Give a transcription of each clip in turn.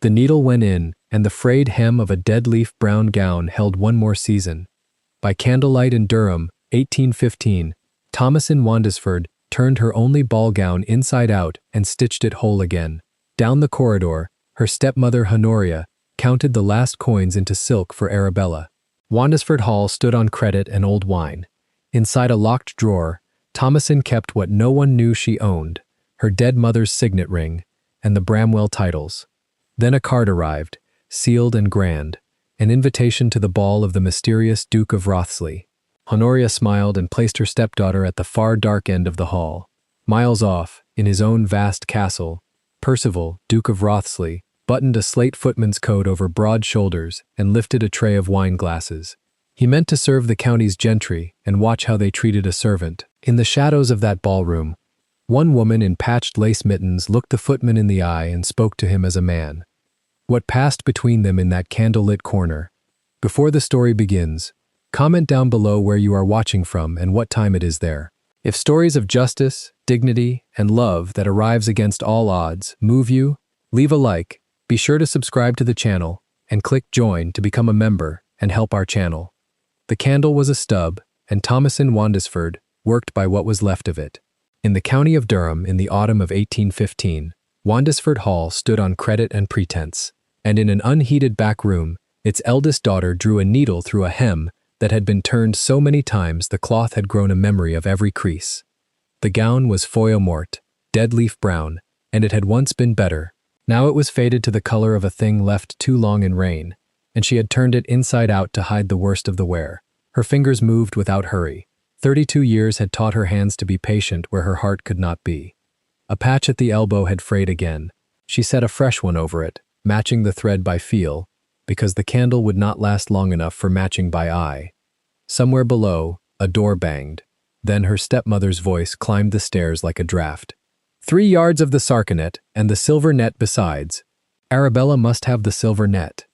The needle went in, and the frayed hem of a dead-leaf brown gown held one more season. By candlelight in Durham, 1815, Thomasin Wandesford turned her only ball gown inside out and stitched it whole again. Down the corridor, her stepmother Honoria counted the last coins into silk for Arabella. Wandesford Hall stood on credit and old wine. Inside a locked drawer, Thomasin kept what no one knew she owned, her dead mother's signet ring, and the Bramwell titles. Then a card arrived, sealed and grand, an invitation to the ball of the mysterious Duke of Wriothesley. Honoria smiled and placed her stepdaughter at the far dark end of the hall. Miles off, in his own vast castle, Percival, Duke of Wriothesley, buttoned a slate footman's coat over broad shoulders and lifted a tray of wine glasses. He meant to serve the county's gentry and watch how they treated a servant. In the shadows of that ballroom, one woman in patched lace mittens looked the footman in the eye and spoke to him as a man. What passed between them in that candlelit corner? Before the story begins, comment down below where you are watching from and what time it is there. If stories of justice, dignity, and love that arrives against all odds move you, leave a like, be sure to subscribe to the channel, and click join to become a member and help our channel. The candle was a stub, and Thomasin Wandesford worked by what was left of it. In the county of Durham in the autumn of 1815, Wandesford Hall stood on credit and pretense, and in an unheated back room, its eldest daughter drew a needle through a hem that had been turned so many times the cloth had grown a memory of every crease. The gown was feuille morte, dead leaf brown, and it had once been better. Now it was faded to the color of a thing left too long in rain, and she had turned it inside out to hide the worst of the wear. Her fingers moved without hurry. 32 years had taught her hands to be patient where her heart could not be. A patch at the elbow had frayed again. She set a fresh one over it, matching the thread by feel, because the candle would not last long enough for matching by eye. Somewhere below, a door banged. Then her stepmother's voice climbed the stairs like a draft. 3 yards of the sarcenet, and the silver net besides. Arabella must have the silver net.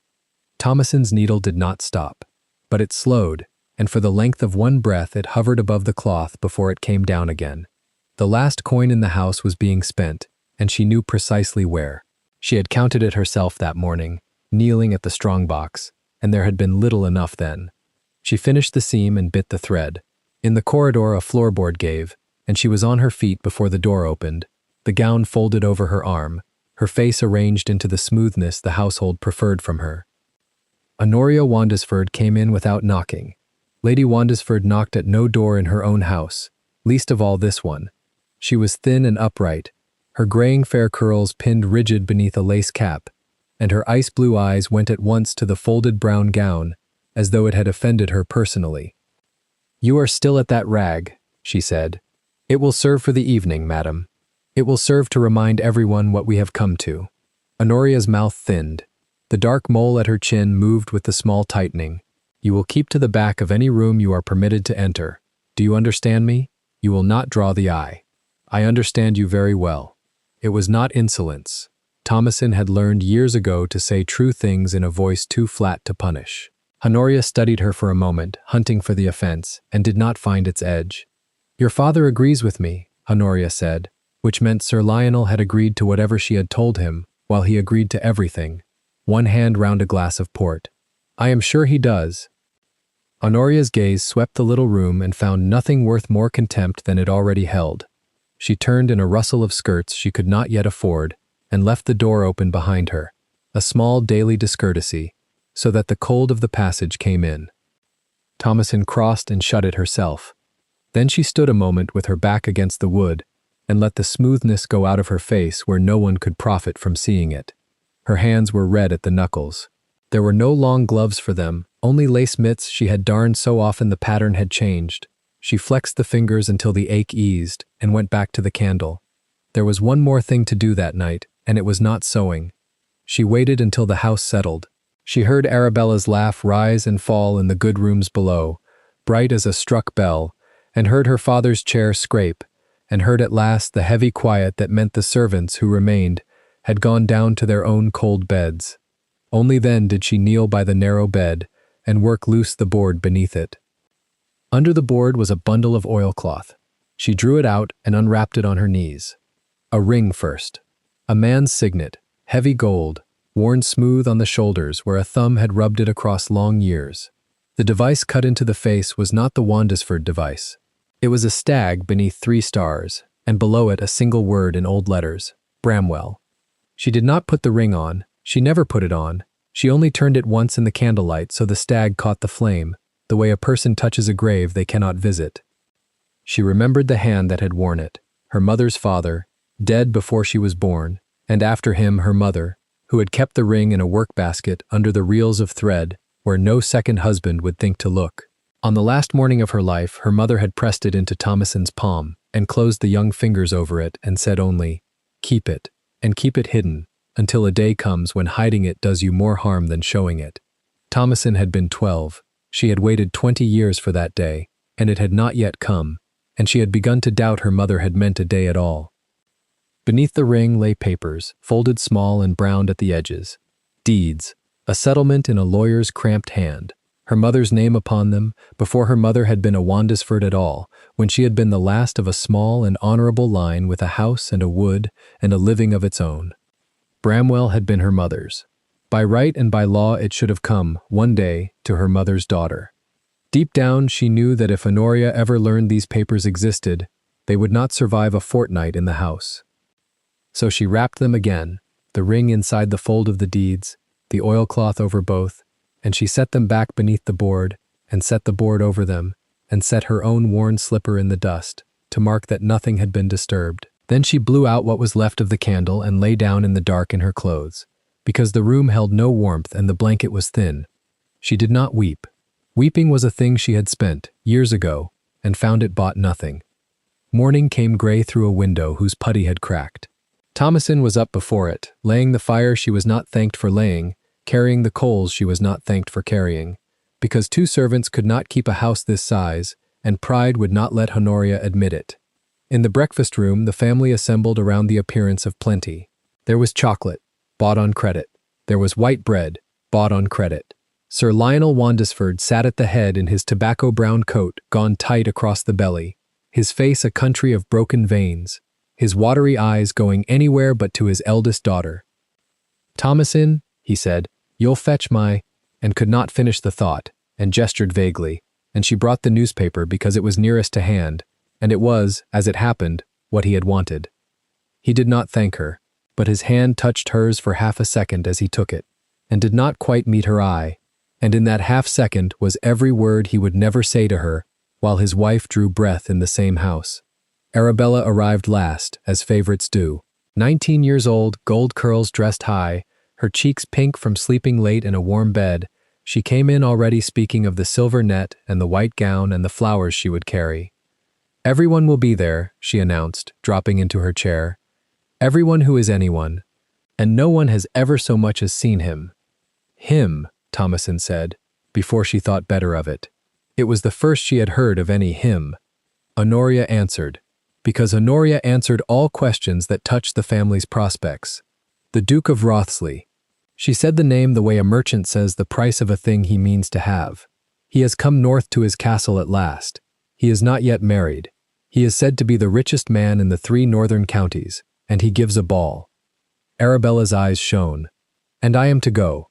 Thomasin's needle did not stop, but it slowed, and for the length of one breath it hovered above the cloth before it came down again. The last coin in the house was being spent, and she knew precisely where. She had counted it herself that morning, kneeling at the strong-box, and there had been little enough then. She finished the seam and bit the thread. In the corridor a floorboard gave, and she was on her feet before the door opened, the gown folded over her arm, her face arranged into the smoothness the household preferred from her. Honoria Wandesford came in without knocking. Lady Wandesford knocked at no door in her own house, least of all this one. She was thin and upright, her graying fair curls pinned rigid beneath a lace cap, and her ice-blue eyes went at once to the folded brown gown, as though it had offended her personally. "You are still at that rag," she said. "It will serve for the evening, madam. It will serve to remind everyone what we have come to." Honoria's mouth thinned. The dark mole at her chin moved with the small tightening. "You will keep to the back of any room you are permitted to enter. Do you understand me? You will not draw the eye." "I understand you very well." It was not insolence. Thomasin had learned years ago to say true things in a voice too flat to punish. Honoria studied her for a moment, hunting for the offense, and did not find its edge. "Your father agrees with me," Honoria said, which meant Sir Lionel had agreed to whatever she had told him, while he agreed to everything. One hand round a glass of port. "I am sure he does." Honoria's gaze swept the little room and found nothing worth more contempt than it already held. She turned in a rustle of skirts she could not yet afford and left the door open behind her, a small daily discourtesy, so that the cold of the passage came in. Thomasin crossed and shut it herself. Then she stood a moment with her back against the wood and let the smoothness go out of her face where no one could profit from seeing it. Her hands were red at the knuckles. There were no long gloves for them, only lace mitts she had darned so often the pattern had changed. She flexed the fingers until the ache eased and went back to the candle. There was one more thing to do that night, and it was not sewing. She waited until the house settled. She heard Arabella's laugh rise and fall in the good rooms below, bright as a struck bell, and heard her father's chair scrape, and heard at last the heavy quiet that meant the servants who remained had gone down to their own cold beds. Only then did she kneel by the narrow bed and work loose the board beneath it. Under the board was a bundle of oilcloth. She drew it out and unwrapped it on her knees. A ring first. A man's signet, heavy gold, worn smooth on the shoulders where a thumb had rubbed it across long years. The device cut into the face was not the Wandesford device. It was a stag beneath 3 stars, and below it a single word in old letters, Bramwell. She did not put the ring on, she never put it on, she only turned it once in the candlelight so the stag caught the flame, the way a person touches a grave they cannot visit. She remembered the hand that had worn it, her mother's father, dead before she was born, and after him her mother, who had kept the ring in a work-basket under the reels of thread where no second husband would think to look. On the last morning of her life, her mother had pressed it into Thomason's palm and closed the young fingers over it and said only, "Keep it, and keep it hidden, until a day comes when hiding it does you more harm than showing it." Thomason had been 12. She had waited 20 years for that day, and it had not yet come, and she had begun to doubt her mother had meant a day at all. Beneath the ring lay papers, folded small and browned at the edges. Deeds, a settlement in a lawyer's cramped hand, her mother's name upon them, before her mother had been a Wandesford at all, when she had been the last of a small and honorable line with a house and a wood and a living of its own. Bramwell had been her mother's. By right and by law it should have come, one day, to her mother's daughter. Deep down she knew that if Honoria ever learned these papers existed, they would not survive a fortnight in the house. So she wrapped them again, the ring inside the fold of the deeds, the oilcloth over both, and she set them back beneath the board, and set the board over them, and set her own worn slipper in the dust, to mark that nothing had been disturbed. Then she blew out what was left of the candle and lay down in the dark in her clothes, because the room held no warmth and the blanket was thin. She did not weep. Weeping was a thing she had spent, years ago, and found it bought nothing. Morning came gray through a window whose putty had cracked. Thomason was up before it, laying the fire she was not thanked for laying, carrying the coals she was not thanked for carrying, because 2 servants could not keep a house this size, and pride would not let Honoria admit it. In the breakfast room, the family assembled around the appearance of plenty. There was chocolate, bought on credit. There was white bread, bought on credit. Sir Lionel Wandesford sat at the head in his tobacco-brown coat gone tight across the belly, his face a country of broken veins, his watery eyes going anywhere but to his eldest daughter. "Thomasin," he said, "you'll fetch my—" and could not finish the thought, and gestured vaguely, and she brought the newspaper because it was nearest to hand, and it was, as it happened, what he had wanted. He did not thank her, but his hand touched hers for half a second as he took it, and did not quite meet her eye, and in that half-second was every word he would never say to her, while his wife drew breath in the same house. Arabella arrived last, as favorites do. 19 years old, gold curls dressed high, her cheeks pink from sleeping late in a warm bed, she came in already speaking of the silver net and the white gown and the flowers she would carry. "Everyone will be there," she announced, dropping into her chair. "Everyone who is anyone. And no one has ever so much as seen him." "Him," Thomason said, before she thought better of it. It was the first she had heard of any him. Honoria answered, because Honoria answered all questions that touched the family's prospects. "The Duke of Wrotheley." She said the name the way a merchant says the price of a thing he means to have. "He has come north to his castle at last. He is not yet married. He is said to be the richest man in the 3 northern counties, and he gives a ball." Arabella's eyes shone. "And I am to go."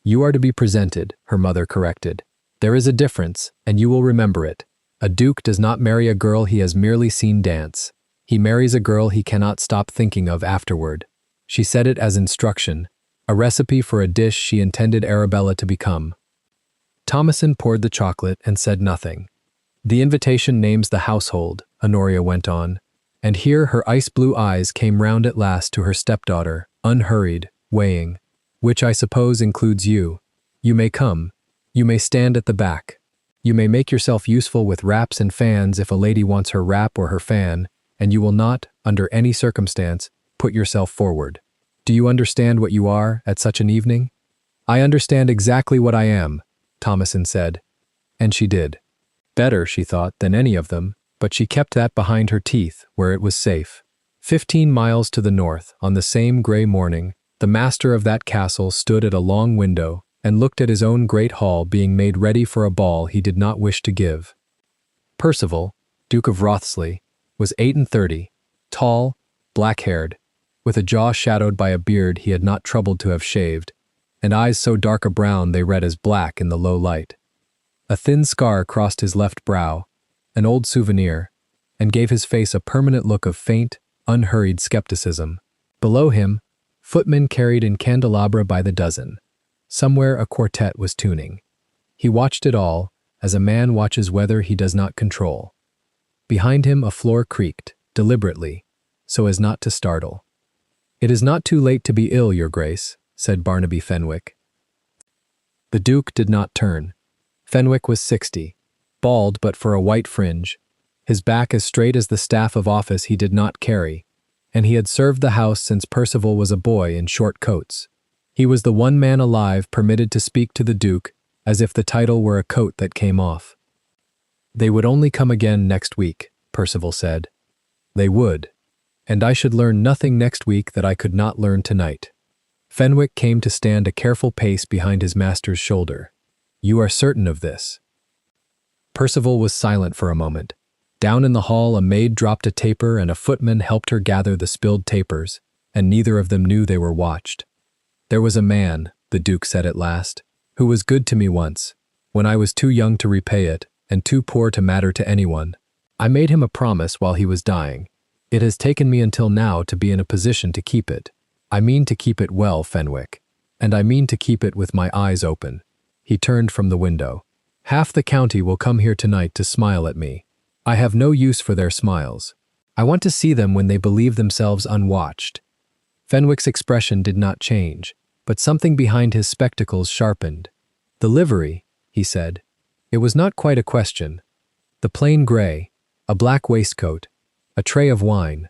"You are to be presented," her mother corrected. "There is a difference, and you will remember it. A duke does not marry a girl he has merely seen dance. He marries a girl he cannot stop thinking of afterward." She said it as instruction, a recipe for a dish she intended Arabella to become. Thomason poured the chocolate and said nothing. "The invitation names the household," Honoria went on, and here her ice-blue eyes came round at last to her stepdaughter, unhurried, weighing, "which I suppose includes you. You may come. You may stand at the back. You may make yourself useful with wraps and fans if a lady wants her wrap or her fan, and you will not, under any circumstance, put yourself forward. Do you understand what you are at such an evening?" "I understand exactly what I am," Thomason said. And she did. Better, she thought, than any of them, but she kept that behind her teeth where it was safe. 15 miles to the north, on the same gray morning, the master of that castle stood at a long window and looked at his own great hall being made ready for a ball he did not wish to give. Percival, Duke of Wrotheley, was 38, tall, black-haired, with a jaw shadowed by a beard he had not troubled to have shaved, and eyes so dark a brown they read as black in the low light. A thin scar crossed his left brow, an old souvenir, and gave his face a permanent look of faint, unhurried skepticism. Below him, footmen carried in candelabra by the dozen. Somewhere a quartet was tuning. He watched it all, as a man watches weather he does not control. Behind him a floor creaked, deliberately, so as not to startle. "It is not too late to be ill, Your Grace," said Barnaby Fenwick. The Duke did not turn. Fenwick was 60, bald but for a white fringe, his back as straight as the staff of office he did not carry, and he had served the house since Percival was a boy in short coats. He was the one man alive permitted to speak to the Duke as if the title were a coat that came off. "They would only come again next week," Percival said. "They would, and I should learn nothing next week that I could not learn tonight." Fenwick came to stand a careful pace behind his master's shoulder. "You are certain of this?" Percival was silent for a moment. Down in the hall a maid dropped a taper and a footman helped her gather the spilled tapers, and neither of them knew they were watched. "There was a man," the Duke said at last, "who was good to me once, when I was too young to repay it and too poor to matter to anyone. I made him a promise while he was dying. It has taken me until now to be in a position to keep it. I mean to keep it well, Fenwick, and I mean to keep it with my eyes open." He turned from the window. "Half the county will come here tonight to smile at me. I have no use for their smiles. I want to see them when they believe themselves unwatched." Fenwick's expression did not change, but something behind his spectacles sharpened. "The livery," he said. It was not quite a question. The plain gray, a black waistcoat, a tray of wine.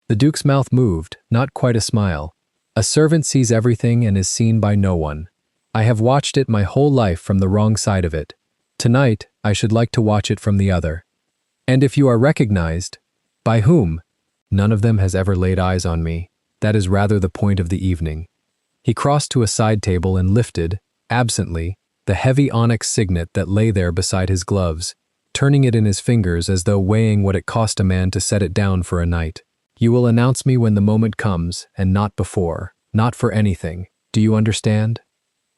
The Duke's mouth moved, not quite a smile. "A servant sees everything and is seen by no one. I have watched it my whole life from the wrong side of it. Tonight, I should like to watch it from the other. And if you are recognized, by whom? None of them has ever laid eyes on me. That is rather the point of the evening." He crossed to a side table and lifted, absently, the heavy onyx signet that lay there beside his gloves, turning it in his fingers as though weighing what it cost a man to set it down for a night. "You will announce me when the moment comes, and not before, not for anything. Do you understand?"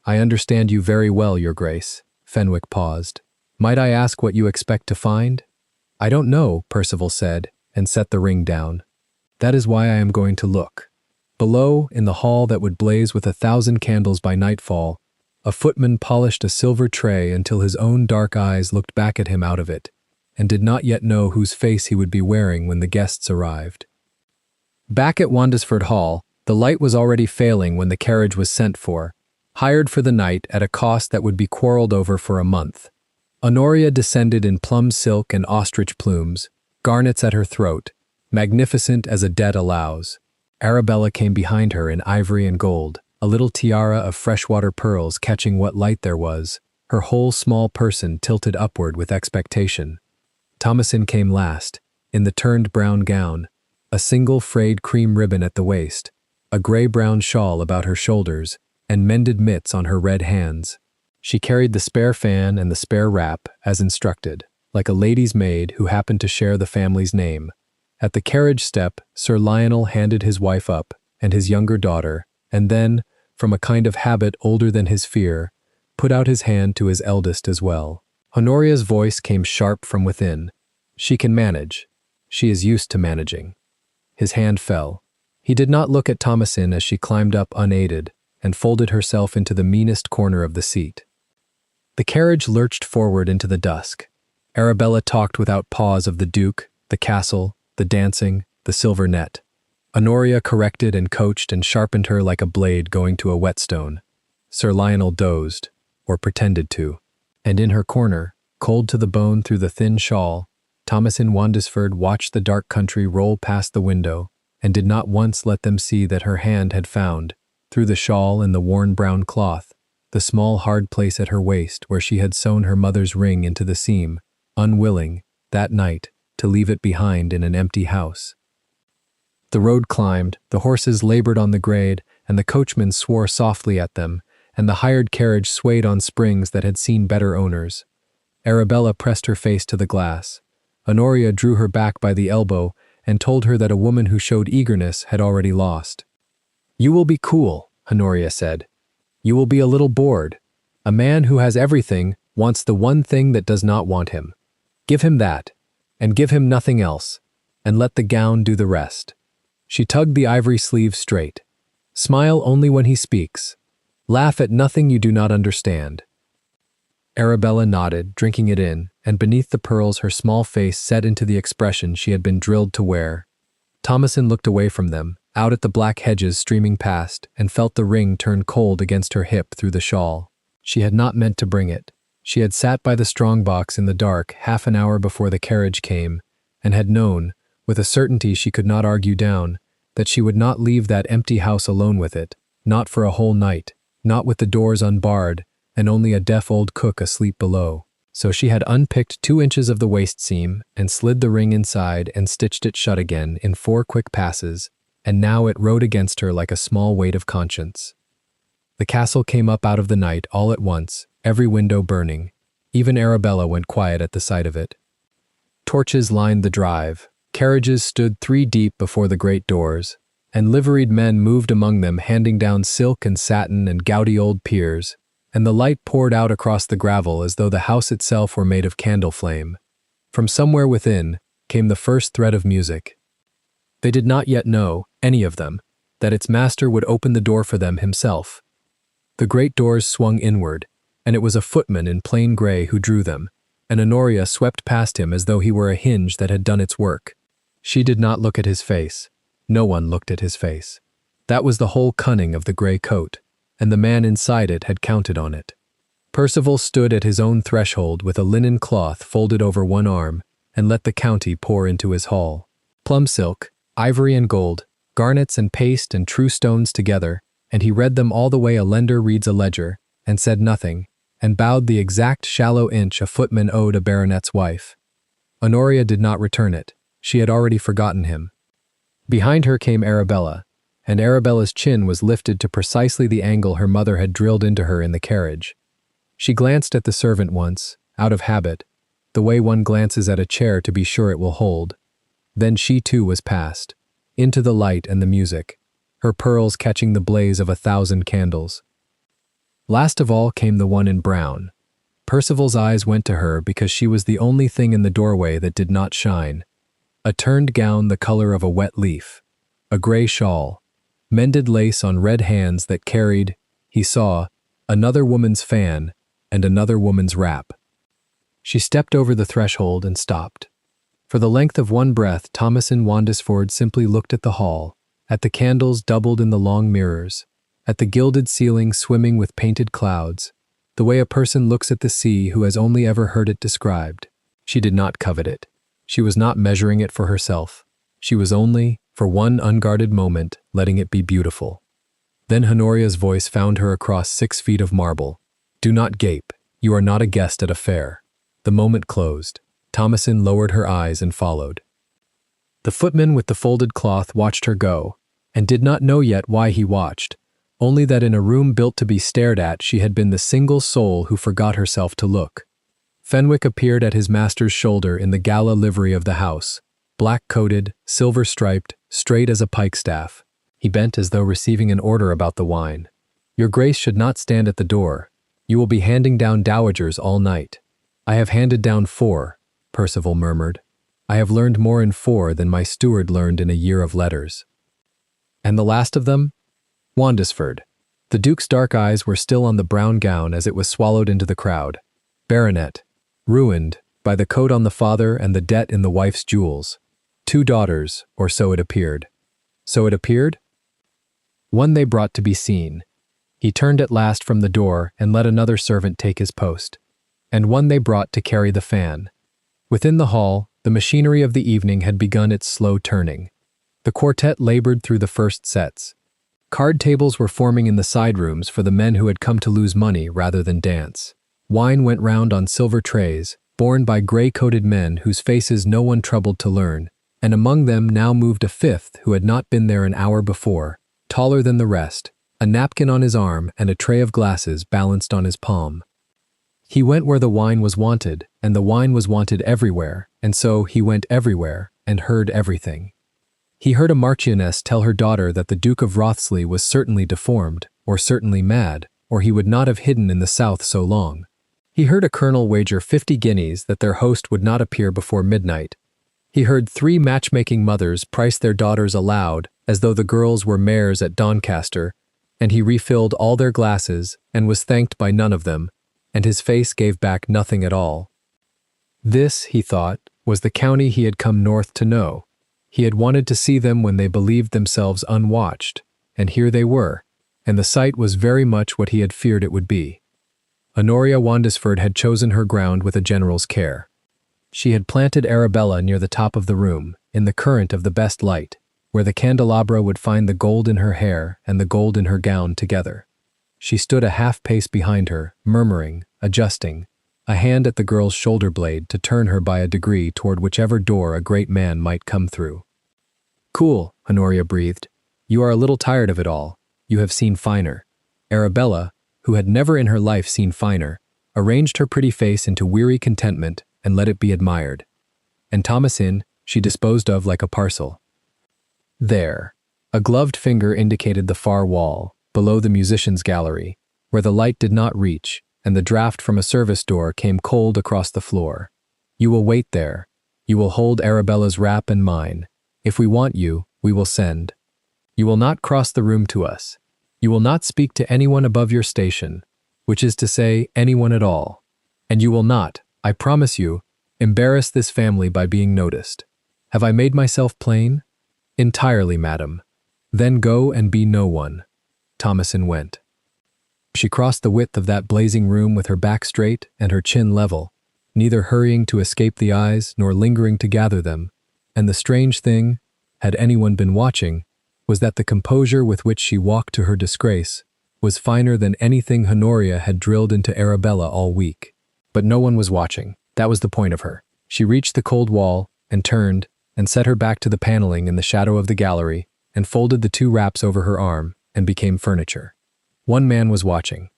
"I understand you very well, Your Grace." Fenwick paused. "Might I ask what you expect to find?" "I don't know," Percival said, and set the ring down. "That is why I am going to look." Below, in the hall that would blaze with 1,000 candles by nightfall, a footman polished a silver tray until his own dark eyes looked back at him out of it, and did not yet know whose face he would be wearing when the guests arrived. Back at Wandesford Hall, the light was already failing when the carriage was sent for, hired for the night at a cost that would be quarreled over for a month. Honoria descended in plum silk and ostrich plumes, garnets at her throat, magnificent as a debt allows. Arabella came behind her in ivory and gold, a little tiara of freshwater pearls catching what light there was, her whole small person tilted upward with expectation. Thomasin came last, in the turned brown gown, a single frayed cream ribbon at the waist, a gray-brown shawl about her shoulders, and mended mitts on her red hands. She carried the spare fan and the spare wrap, as instructed, like a lady's maid who happened to share the family's name. At the carriage step, Sir Lionel handed his wife up, and his younger daughter, and then, from a kind of habit older than his fear, put out his hand to his eldest as well. Honoria's voice came sharp from within. "She can manage. She is used to managing." His hand fell. He did not look at Thomasin as she climbed up unaided and folded herself into the meanest corner of the seat. The carriage lurched forward into the dusk. Arabella talked without pause of the Duke, the castle, the dancing, the silver net. Honoria corrected and coached and sharpened her like a blade going to a whetstone. Sir Lionel dozed, or pretended to, and in her corner, cold to the bone through the thin shawl, Thomasin Wandesford watched the dark country roll past the window and did not once let them see that her hand had found, through the shawl and the worn brown cloth, the small hard place at her waist where she had sewn her mother's ring into the seam, unwilling, that night, to leave it behind in an empty house. The road climbed, the horses labored on the grade, and the coachman swore softly at them, and the hired carriage swayed on springs that had seen better owners. Arabella pressed her face to the glass. Honoria drew her back by the elbow and told her that a woman who showed eagerness had already lost. You will be cool, Honoria said. You will be a little bored. A man who has everything wants the one thing that does not want him. Give him that, and give him nothing else, and let the gown do the rest. She tugged the ivory sleeve straight. Smile only when he speaks. Laugh at nothing you do not understand. Arabella nodded, drinking it in, and beneath the pearls her small face set into the expression she had been drilled to wear. Thomasin looked away from them, out at the black hedges streaming past, and felt the ring turn cold against her hip through the shawl. She had not meant to bring it. She had sat by the strong-box in the dark half an hour before the carriage came, and had known, with a certainty she could not argue down, that she would not leave that empty house alone with it, not for a whole night, not with the doors unbarred, and only a deaf old cook asleep below. So she had unpicked 2 inches of the waist seam and slid the ring inside and stitched it shut again in 4 quick passes, and now it rode against her like a small weight of conscience. The castle came up out of the night all at once, every window burning. Even Arabella went quiet at the sight of it. Torches lined the drive, carriages stood 3 deep before the great doors, and liveried men moved among them handing down silk and satin and gouty old peers, and the light poured out across the gravel as though the house itself were made of candle flame. From somewhere within came the first thread of music. They did not yet know, any of them, that its master would open the door for them himself. The great doors swung inward, and it was a footman in plain gray who drew them, and Honoria swept past him as though he were a hinge that had done its work. She did not look at his face. No one looked at his face. That was the whole cunning of the gray coat, and the man inside it had counted on it. Percival stood at his own threshold with a linen cloth folded over one arm and let the county pour into his hall. Plum silk, ivory and gold, garnets and paste and true stones together, and he read them all the way a lender reads a ledger, and said nothing, and bowed the exact shallow inch a footman owed a baronet's wife. Honoria did not return it. She had already forgotten him. Behind her came Arabella, and Arabella's chin was lifted to precisely the angle her mother had drilled into her in the carriage. She glanced at the servant once, out of habit, the way one glances at a chair to be sure it will hold. Then she too was past, into the light and the music, her pearls catching the blaze of 1,000 candles. Last of all came the one in brown. Percival's eyes went to her because she was the only thing in the doorway that did not shine. A turned gown the color of a wet leaf, a gray shawl, mended lace on red hands that carried, he saw, another woman's fan and another woman's wrap. She stepped over the threshold and stopped. For the length of one breath, Thomasin Wandesford simply looked at the hall, at the candles doubled in the long mirrors, at the gilded ceiling swimming with painted clouds, the way a person looks at the sea who has only ever heard it described. She did not covet it. She was not measuring it for herself. She was only, for one unguarded moment, letting it be beautiful. Then Honoria's voice found her across 6 feet of marble. Do not gape. You are not a guest at a fair. The moment closed. Thomasin lowered her eyes and followed. The footman with the folded cloth watched her go, and did not know yet why he watched, only that in a room built to be stared at she had been the single soul who forgot herself to look. Fenwick appeared at his master's shoulder in the gala livery of the house, black-coated, silver-striped, straight as a pikestaff. He bent as though receiving an order about the wine. Your grace should not stand at the door. You will be handing down dowagers all night. I have handed down 4, Percival murmured. I have learned more in 4 than my steward learned in a year of letters. And the last of them? Wandesford. The Duke's dark eyes were still on the brown gown as it was swallowed into the crowd. Baronet. Ruined, by the coat on the father and the debt in the wife's jewels. 2 daughters, or so it appeared. So it appeared? One they brought to be seen. He turned at last from the door and let another servant take his post. And one they brought to carry the fan. Within the hall, the machinery of the evening had begun its slow turning. The quartet labored through the first sets. Card tables were forming in the side rooms for the men who had come to lose money rather than dance. Wine went round on silver trays, borne by gray-coated men whose faces no one troubled to learn, and among them now moved a 5th who had not been there an hour before, taller than the rest, a napkin on his arm and a tray of glasses balanced on his palm. He went where the wine was wanted, and the wine was wanted everywhere, and so he went everywhere and heard everything. He heard a marchioness tell her daughter that the Duke of Wriothesley was certainly deformed, or certainly mad, or he would not have hidden in the south so long. He heard a colonel wager 50 guineas that their host would not appear before midnight. He heard 3 matchmaking mothers price their daughters aloud as though the girls were mares at Doncaster, and he refilled all their glasses and was thanked by none of them, and his face gave back nothing at all. This, he thought, was the county he had come north to know. He had wanted to see them when they believed themselves unwatched, and here they were, and the sight was very much what he had feared it would be. Honoria Wandesford had chosen her ground with a general's care. She had planted Arabella near the top of the room, in the current of the best light, where the candelabra would find the gold in her hair and the gold in her gown together. She stood a half-pace behind her, murmuring, adjusting, a hand at the girl's shoulder blade to turn her by a degree toward whichever door a great man might come through. "Cool," Honoria breathed. "You are a little tired of it all. You have seen finer." Arabella, who had never in her life seen finer, arranged her pretty face into weary contentment and let it be admired. And Thomasin she disposed of like a parcel. There, a gloved finger indicated the far wall, below the musicians' gallery, where the light did not reach, and the draught from a service door came cold across the floor. "You will wait there. You will hold Arabella's wrap and mine. If we want you, we will send. You will not cross the room to us. You will not speak to anyone above your station, which is to say, anyone at all. And you will not, I promise you, embarrass this family by being noticed. Have I made myself plain?" "Entirely, madam." "Then go and be no one." Thomasin went. She crossed the width of that blazing room with her back straight and her chin level, neither hurrying to escape the eyes nor lingering to gather them, and the strange thing, had anyone been watching, was that the composure with which she walked to her disgrace was finer than anything Honoria had drilled into Arabella all week. But no one was watching. That was the point of her. She reached the cold wall and turned and set her back to the paneling in the shadow of the gallery and folded the 2 wraps over her arm and became furniture. One man was watching.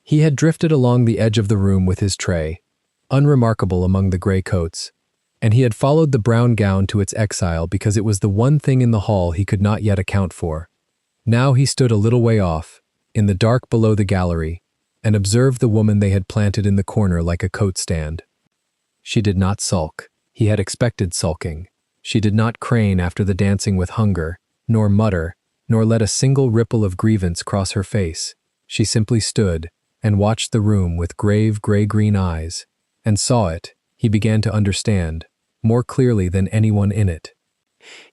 He had drifted along the edge of the room with his tray, unremarkable among the gray coats, and he had followed the brown gown to its exile because it was the one thing in the hall he could not yet account for. Now he stood a little way off, in the dark below the gallery, and observed the woman they had planted in the corner like a coat stand. She did not sulk. He had expected sulking. She did not crane after the dancing with hunger, nor mutter, nor let a single ripple of grievance cross her face. She simply stood and watched the room with grave gray-green eyes, and saw it, he began to understand, more clearly than anyone in it.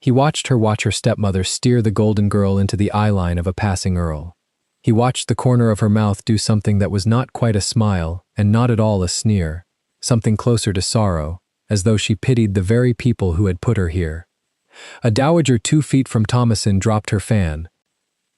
He watched her watch her stepmother steer the golden girl into the eye-line of a passing earl. He watched the corner of her mouth do something that was not quite a smile and not at all a sneer, something closer to sorrow, as though she pitied the very people who had put her here. A dowager 2 feet from Thomasin dropped her fan.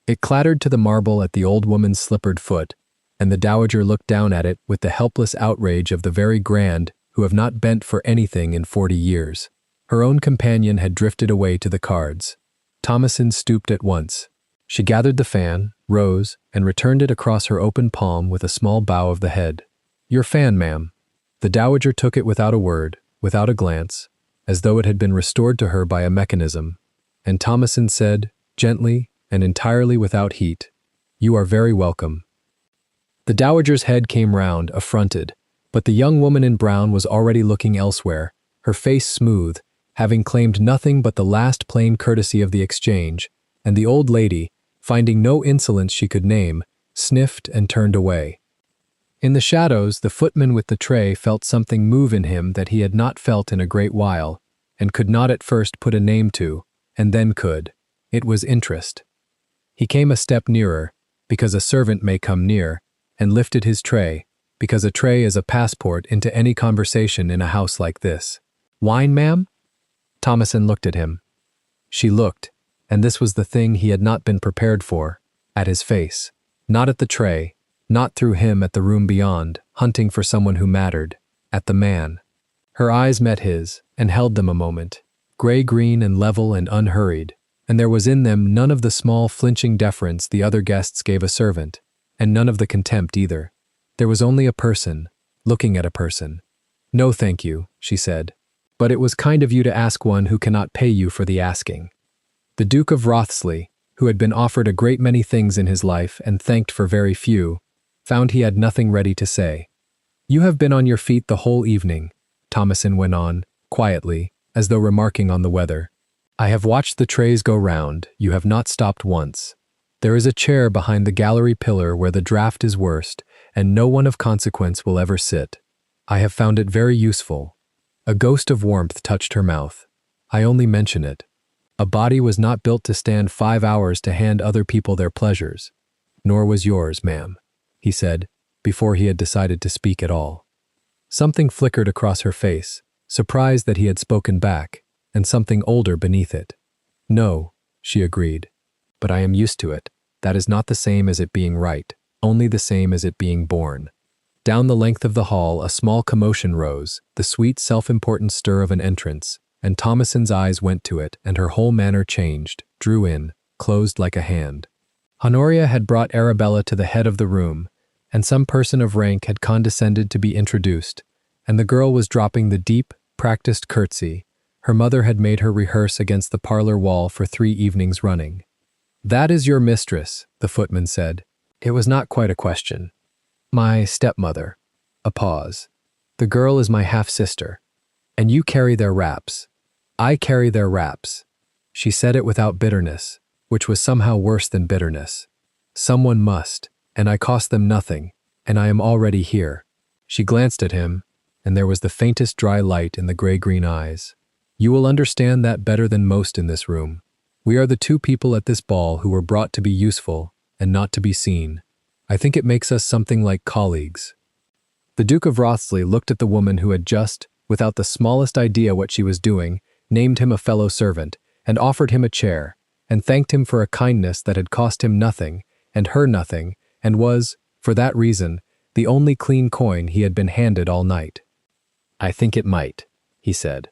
It clattered to the marble at the old woman's slippered foot, and the dowager looked down at it with the helpless outrage of the very grand who have not bent for anything in 40 years. Her own companion had drifted away to the cards. Thomasin stooped at once. She gathered the fan, rose, and returned it across her open palm with a small bow of the head. "Your fan, ma'am." The dowager took it without a word, without a glance, as though it had been restored to her by a mechanism, and Thomasin said, gently and entirely without heat, "You are very welcome." The dowager's head came round, affronted, but the young woman in brown was already looking elsewhere, her face smooth, having claimed nothing but the last plain courtesy of the exchange, and the old lady, finding no insolence she could name, sniffed and turned away. In the shadows, the footman with the tray felt something move in him that he had not felt in a great while, and could not at first put a name to, and then could. It was interest. He came a step nearer, because a servant may come near, and lifted his tray, because a tray is a passport into any conversation in a house like this. "Wine, ma'am?" Thomasin looked at him. She looked, and this was the thing he had not been prepared for, at his face, not at the tray, not through him at the room beyond, hunting for someone who mattered, at the man. Her eyes met his, and held them a moment, gray-green and level and unhurried, and there was in them none of the small flinching deference the other guests gave a servant, and none of the contempt either. There was only a person, looking at a person. "No, thank you," she said, "but it was kind of you to ask one who cannot pay you for the asking." The Duke of Wriothesley, who had been offered a great many things in his life and thanked for very few, found he had nothing ready to say. "You have been on your feet the whole evening," Thomasin went on, quietly, as though remarking on the weather. "I have watched the trays go round, you have not stopped once. There is a chair behind the gallery pillar where the draught is worst, and no one of consequence will ever sit. I have found it very useful." A ghost of warmth touched her mouth. "I only mention it. A body was not built to stand 5 hours to hand other people their pleasures. Nor was yours, ma'am," he said, before he had decided to speak at all. Something flickered across her face, surprised that he had spoken back, and something older beneath it. "No," she agreed, "but I am used to it. That is not the same as it being right, only the same as it being born." Down the length of the hall a small commotion rose, the sweet self-important stir of an entrance, and Thomasin's eyes went to it, and her whole manner changed, drew in, closed like a hand. Honoria had brought Arabella to the head of the room, and some person of rank had condescended to be introduced, and the girl was dropping the deep, practiced curtsy her mother had made her rehearse against the parlor wall for 3 evenings running. "That is your mistress," the footman said. It was not quite a question. "My stepmother." A pause. "The girl is my half-sister. And you carry their wraps." "I carry their wraps." She said it without bitterness, which was somehow worse than bitterness. "Someone must, and I cost them nothing, and I am already here." She glanced at him, and there was the faintest dry light in the gray-green eyes. "You will understand that better than most in this room. We are the 2 people at this ball who were brought to be useful and not to be seen. I think it makes us something like colleagues." The Duke of Wriothesley looked at the woman who had just, without the smallest idea what she was doing, named him a fellow servant, and offered him a chair, and thanked him for a kindness that had cost him nothing, and her nothing, and was, for that reason, the only clean coin he had been handed all night. "I think it might," he said.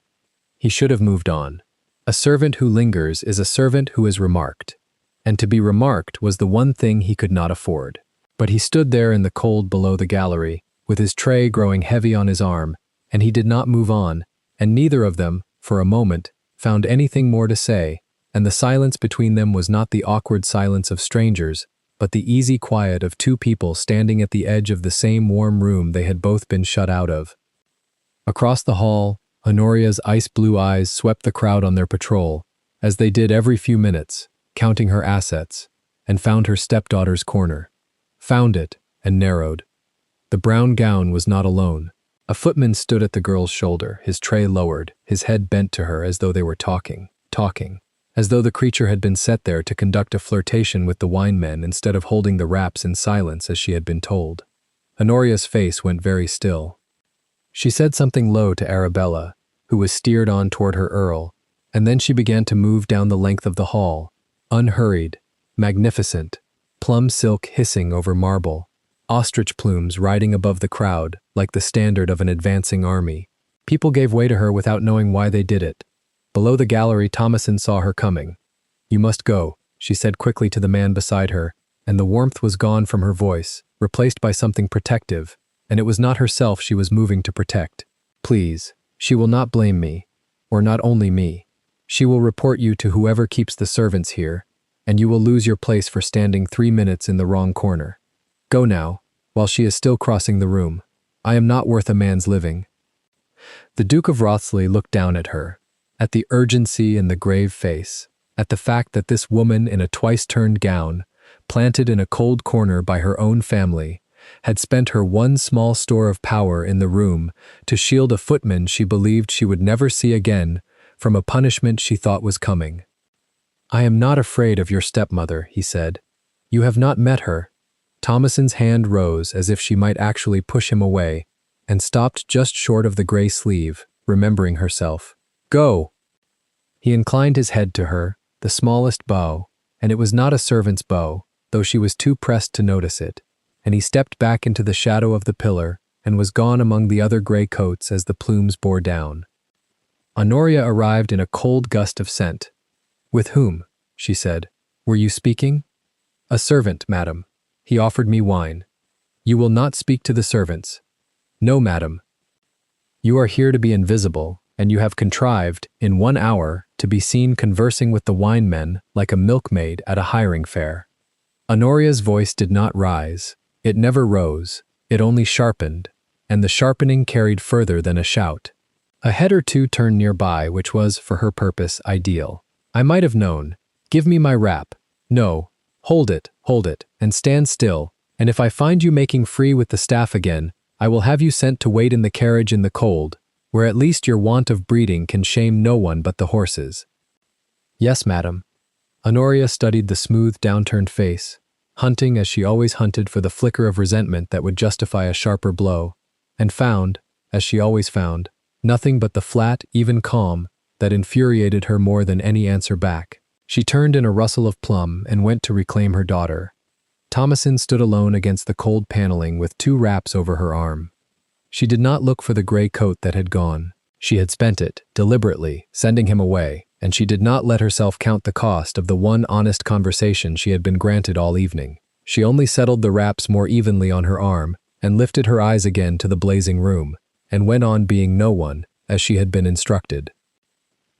He should have moved on. A servant who lingers is a servant who is remarked, and to be remarked was the one thing he could not afford. But he stood there in the cold below the gallery, with his tray growing heavy on his arm, and he did not move on, and neither of them, for a moment, found anything more to say, and the silence between them was not the awkward silence of strangers, but the easy quiet of 2 people standing at the edge of the same warm room they had both been shut out of. Across the hall, Honoria's ice-blue eyes swept the crowd on their patrol, as they did every few minutes, counting her assets, and found her stepdaughter's corner. Found it, and narrowed. The brown gown was not alone. A footman stood at the girl's shoulder, his tray lowered, his head bent to her as though they were talking, as though the creature had been set there to conduct a flirtation with the wine men instead of holding the wraps in silence as she had been told. Honoria's face went very still. She said something low to Arabella, who was steered on toward her earl, and then she began to move down the length of the hall, unhurried, magnificent, plum silk hissing over marble, ostrich plumes riding above the crowd like the standard of an advancing army. People gave way to her without knowing why they did it. Below the gallery, Thomasin saw her coming. "You must go," she said quickly to the man beside her, and the warmth was gone from her voice, replaced by something protective, and it was not herself she was moving to protect. "Please, she will not blame me, or not only me. She will report you to whoever keeps the servants here, and you will lose your place for standing 3 minutes in the wrong corner. Go now, while she is still crossing the room. I am not worth a man's living." The Duke of Wriothesley looked down at her, at the urgency in the grave face, at the fact that this woman in a twice-turned gown, planted in a cold corner by her own family, had spent her one small store of power in the room to shield a footman she believed she would never see again from a punishment she thought was coming. "I am not afraid of your stepmother," he said. "You have not met her." Thomasin's hand rose as if she might actually push him away, and stopped just short of the gray sleeve, remembering herself. "Go!" He inclined his head to her, the smallest bow, and it was not a servant's bow, though she was too pressed to notice it, and he stepped back into the shadow of the pillar and was gone among the other gray coats as the plumes bore down. Honoria arrived in a cold gust of scent. "With whom?" she said. "Were you speaking?" "A servant, madam. He offered me wine." "You will not speak to the servants." "No, madam." "You are here to be invisible, and you have contrived, in 1 hour, to be seen conversing with the winemen like a milkmaid at a hiring fair. Honoria's voice did not rise. It never rose. It only sharpened, and the sharpening carried further than a shout. A head or two turned nearby, which was, for her purpose, ideal. I might have known. Give me my wrap. No. Hold it, and stand still, and if I find you making free with the staff again, I will have you sent to wait in the carriage in the cold, where at least your want of breeding can shame no one but the horses. Yes, madam. Honoria studied the smooth, downturned face, hunting as she always hunted for the flicker of resentment that would justify a sharper blow, and found, as she always found, nothing but the flat, even calm that infuriated her more than any answer back. She turned in a rustle of plum and went to reclaim her daughter. Thomasin stood alone against the cold paneling with 2 wraps over her arm. She did not look for the gray coat that had gone. She had spent it, deliberately, sending him away, and she did not let herself count the cost of the one honest conversation she had been granted all evening. She only settled the wraps more evenly on her arm and lifted her eyes again to the blazing room, and went on being no one, as she had been instructed.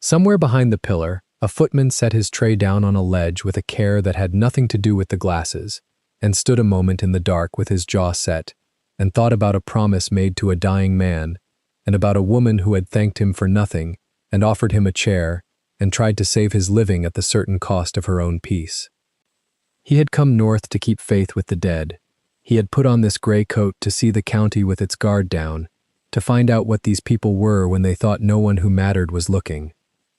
Somewhere behind the pillar, a footman set his tray down on a ledge with a care that had nothing to do with the glasses, and stood a moment in the dark with his jaw set, and thought about a promise made to a dying man, and about a woman who had thanked him for nothing, and offered him a chair, and tried to save his living at the certain cost of her own peace. He had come north to keep faith with the dead. He had put on this gray coat to see the county with its guard down, to find out what these people were when they thought no one who mattered was looking.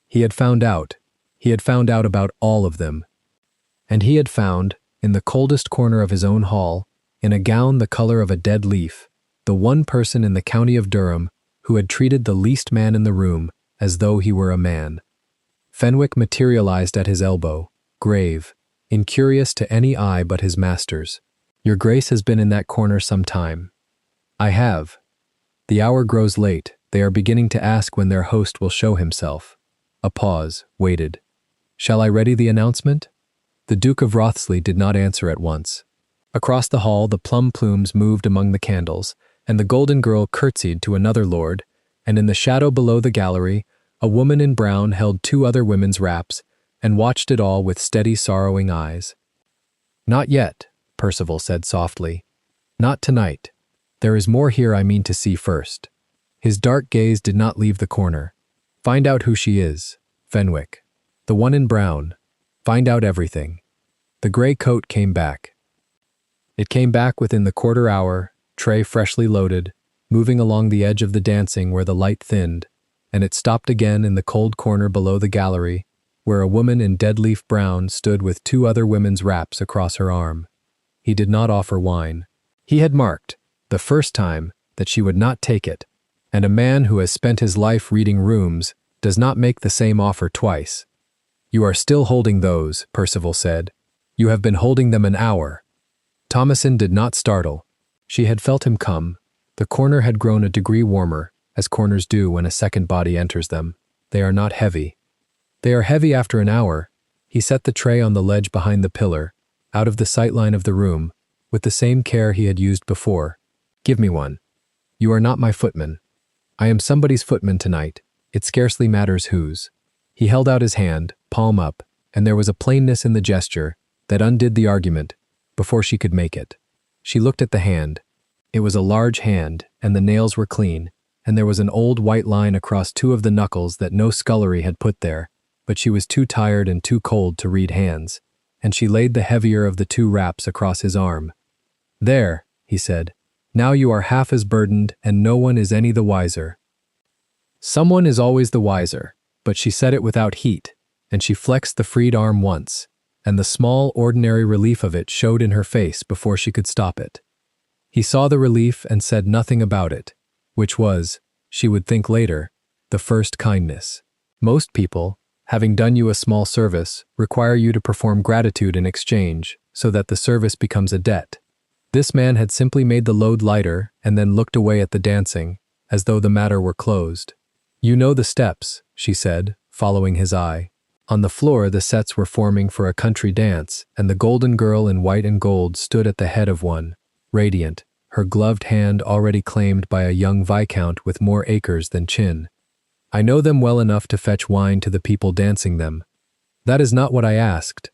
He had found out. He had found out about all of them. And he had found, in the coldest corner of his own hall, in a gown the color of a dead leaf, the one person in the county of Durham who had treated the least man in the room as though he were a man. Fenwick materialized at his elbow, grave, incurious to any eye but his master's. Your Grace has been in that corner some time. I have. The hour grows late. They are beginning to ask when their host will show himself. A pause, waited. Shall I ready the announcement? The Duke of Wriothesley did not answer at once. Across the hall the plum plumes moved among the candles, and the golden girl curtsied to another lord, and in the shadow below the gallery, a woman in brown held 2 other women's wraps, and watched it all with steady, sorrowing eyes. Not yet, Percival said softly. Not tonight. There is more here I mean to see first. His dark gaze did not leave the corner. Find out who she is, Fenwick. The one in brown. Find out everything. The gray coat came back. It came back within the quarter hour, tray freshly loaded, moving along the edge of the dancing where the light thinned, and it stopped again in the cold corner below the gallery, where a woman in dead-leaf brown stood with 2 other women's wraps across her arm. He did not offer wine. He had marked, the first time, that she would not take it, and a man who has spent his life reading rooms does not make the same offer twice. You are still holding those, Percival said. You have been holding them an hour. Thomasin did not startle. She had felt him come. The corner had grown a degree warmer, as corners do when a second body enters them. They are not heavy. They are heavy after an hour. He set the tray on the ledge behind the pillar, out of the sightline of the room, with the same care he had used before. Give me one. You are not my footman. I am somebody's footman tonight. It scarcely matters whose. He held out his hand, palm up, and there was a plainness in the gesture that undid the argument before she could make it. She looked at the hand. It was a large hand, and the nails were clean, and there was an old white line across 2 of the knuckles that no scullery had put there, but she was too tired and too cold to read hands, and she laid the heavier of the 2 wraps across his arm. There, he said. Now you are half as burdened, and no one is any the wiser. Someone is always the wiser, but she said it without heat, and she flexed the freed arm once, and the small, ordinary relief of it showed in her face before she could stop it. He saw the relief and said nothing about it, which was, she would think later, the first kindness. Most people, having done you a small service, require you to perform gratitude in exchange, so that the service becomes a debt. This man had simply made the load lighter and then looked away at the dancing, as though the matter were closed. You know the steps, she said, following his eye. On the floor the sets were forming for a country dance, and the golden girl in white and gold stood at the head of one, radiant, her gloved hand already claimed by a young viscount with more acres than chin. I know them well enough to fetch wine to the people dancing them. That is not what I asked."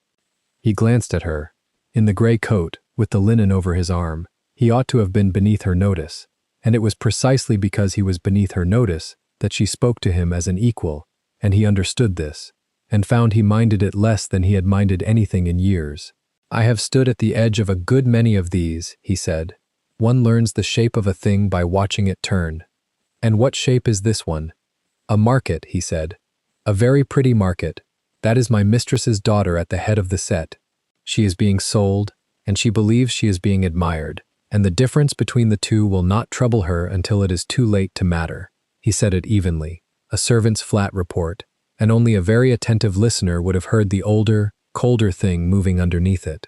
He glanced at her. In the gray coat, with the linen over his arm, he ought to have been beneath her notice, and it was precisely because he was beneath her notice that she spoke to him as an equal, and he understood this, and found he minded it less than he had minded anything in years. "I have stood at the edge of a good many of these," he said. "One learns the shape of a thing by watching it turn." "And what shape is this one?" "A market," he said. "A very pretty market. That is my mistress's daughter at the head of the set. She is being sold, and she believes she is being admired, and the difference between the two will not trouble her until it is too late to matter." He said it evenly, a servant's flat report, and only a very attentive listener would have heard the older, colder thing moving underneath it.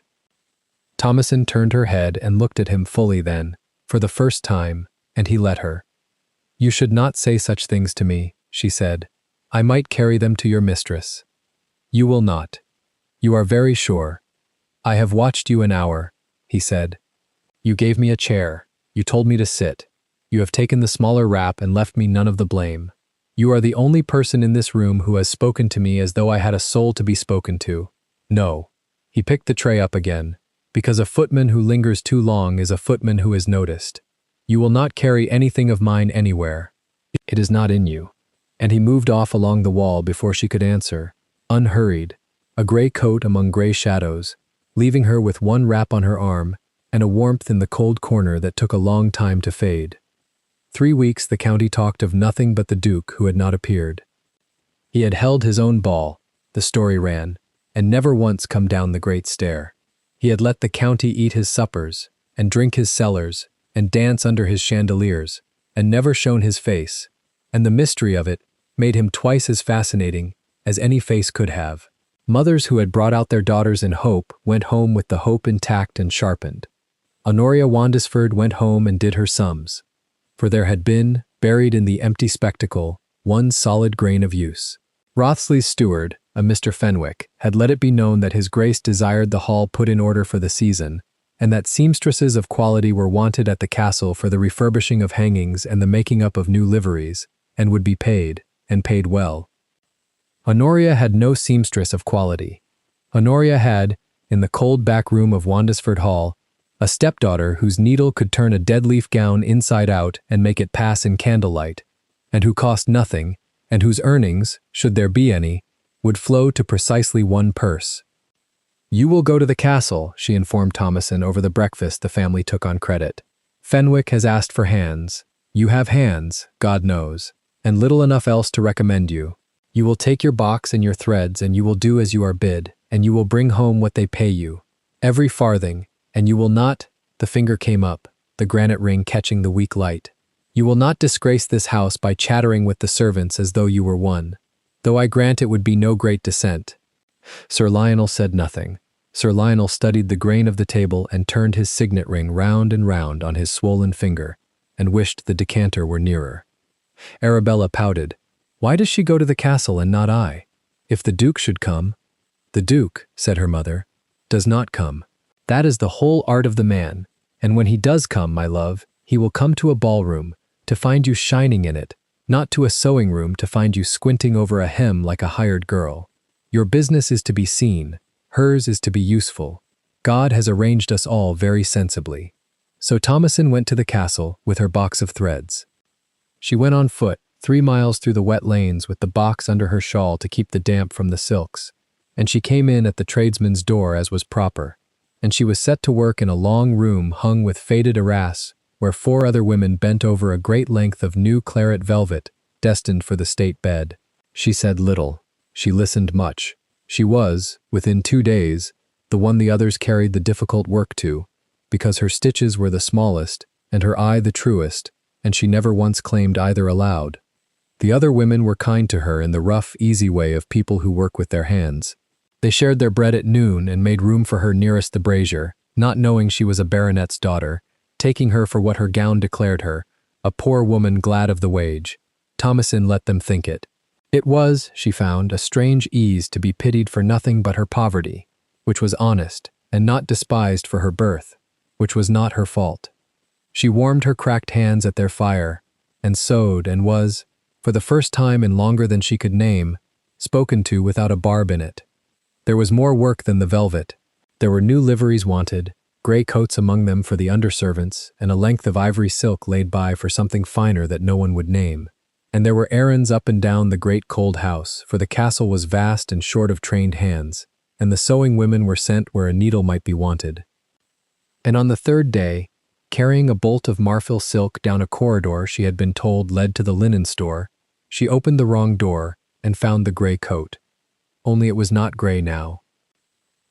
Thomasin turned her head and looked at him fully then, for the first time, and he let her. "You should not say such things to me," she said. "I might carry them to your mistress." "You will not. You are very sure." "I have watched you an hour," he said. "You gave me a chair. You told me to sit. You have taken the smaller wrap and left me none of the blame. You are the only person in this room who has spoken to me as though I had a soul to be spoken to. No." He picked the tray up again, because a footman who lingers too long is a footman who is noticed. "You will not carry anything of mine anywhere. It is not in you." And he moved off along the wall before she could answer, unhurried, a gray coat among gray shadows, leaving her with one wrap on her arm and a warmth in the cold corner that took a long time to fade. 3 weeks the county talked of nothing but the Duke who had not appeared. He had held his own ball, the story ran, and never once come down the great stair. He had let the county eat his suppers, and drink his cellars, and dance under his chandeliers, and never shown his face, and the mystery of it made him twice as fascinating as any face could have. Mothers who had brought out their daughters in hope went home with the hope intact and sharpened. Honoria Wandesford went home and did her sums, for there had been, buried in the empty spectacle, one solid grain of use. Wrotheley's steward, a Mr. Fenwick, had let it be known that his grace desired the hall put in order for the season, and that seamstresses of quality were wanted at the castle for the refurbishing of hangings and the making up of new liveries, and would be paid, and paid well. Honoria had no seamstress of quality. Honoria had, in the cold back room of Wandesford Hall, a stepdaughter whose needle could turn a dead-leaf gown inside out and make it pass in candlelight, and who cost nothing, and whose earnings, should there be any, would flow to precisely one purse. "You will go to the castle," she informed Thomasin over the breakfast the family took on credit. "Fenwick has asked for hands. You have hands, God knows, and little enough else to recommend you. You will take your box and your threads, and you will do as you are bid, and you will bring home what they pay you, every farthing, and you will not," the finger came up, the granite ring catching the weak light, "you will not disgrace this house by chattering with the servants as though you were one, though I grant it would be no great descent." Sir Lionel said nothing. Sir Lionel studied the grain of the table and turned his signet ring round and round on his swollen finger, and wished the decanter were nearer. Arabella pouted. "Why does she go to the castle and not I? If the Duke should come—" "The Duke," said her mother, "does not come. That is the whole art of the man, and when he does come, my love, he will come to a ballroom, to find you shining in it, not to a sewing room to find you squinting over a hem like a hired girl. Your business is to be seen, hers is to be useful. God has arranged us all very sensibly." So Thomasin went to the castle with her box of threads. She went on foot, 3 miles through the wet lanes with the box under her shawl to keep the damp from the silks, and she came in at the tradesman's door as was proper, and she was set to work in a long room hung with faded arras, where 4 other women bent over a great length of new claret velvet, destined for the state bed. She said little. She listened much. She was, within 2 days, the one the others carried the difficult work to, because her stitches were the smallest, and her eye the truest, and she never once claimed either aloud. The other women were kind to her in the rough, easy way of people who work with their hands. They shared their bread at noon and made room for her nearest the brazier, not knowing she was a baronet's daughter, taking her for what her gown declared her, a poor woman glad of the wage. Thomasin let them think it. It was, she found, a strange ease to be pitied for nothing but her poverty, which was honest, and not despised for her birth, which was not her fault. She warmed her cracked hands at their fire, and sewed, and was, for the first time in longer than she could name, spoken to without a barb in it. There was more work than the velvet. There were new liveries wanted, gray coats among them for the underservants, and a length of ivory silk laid by for something finer that no one would name. And there were errands up and down the great cold house, for the castle was vast and short of trained hands, and the sewing women were sent where a needle might be wanted. And on the third day, carrying a bolt of marfil silk down a corridor she had been told led to the linen store, she opened the wrong door and found the gray coat. Only it was not gray now.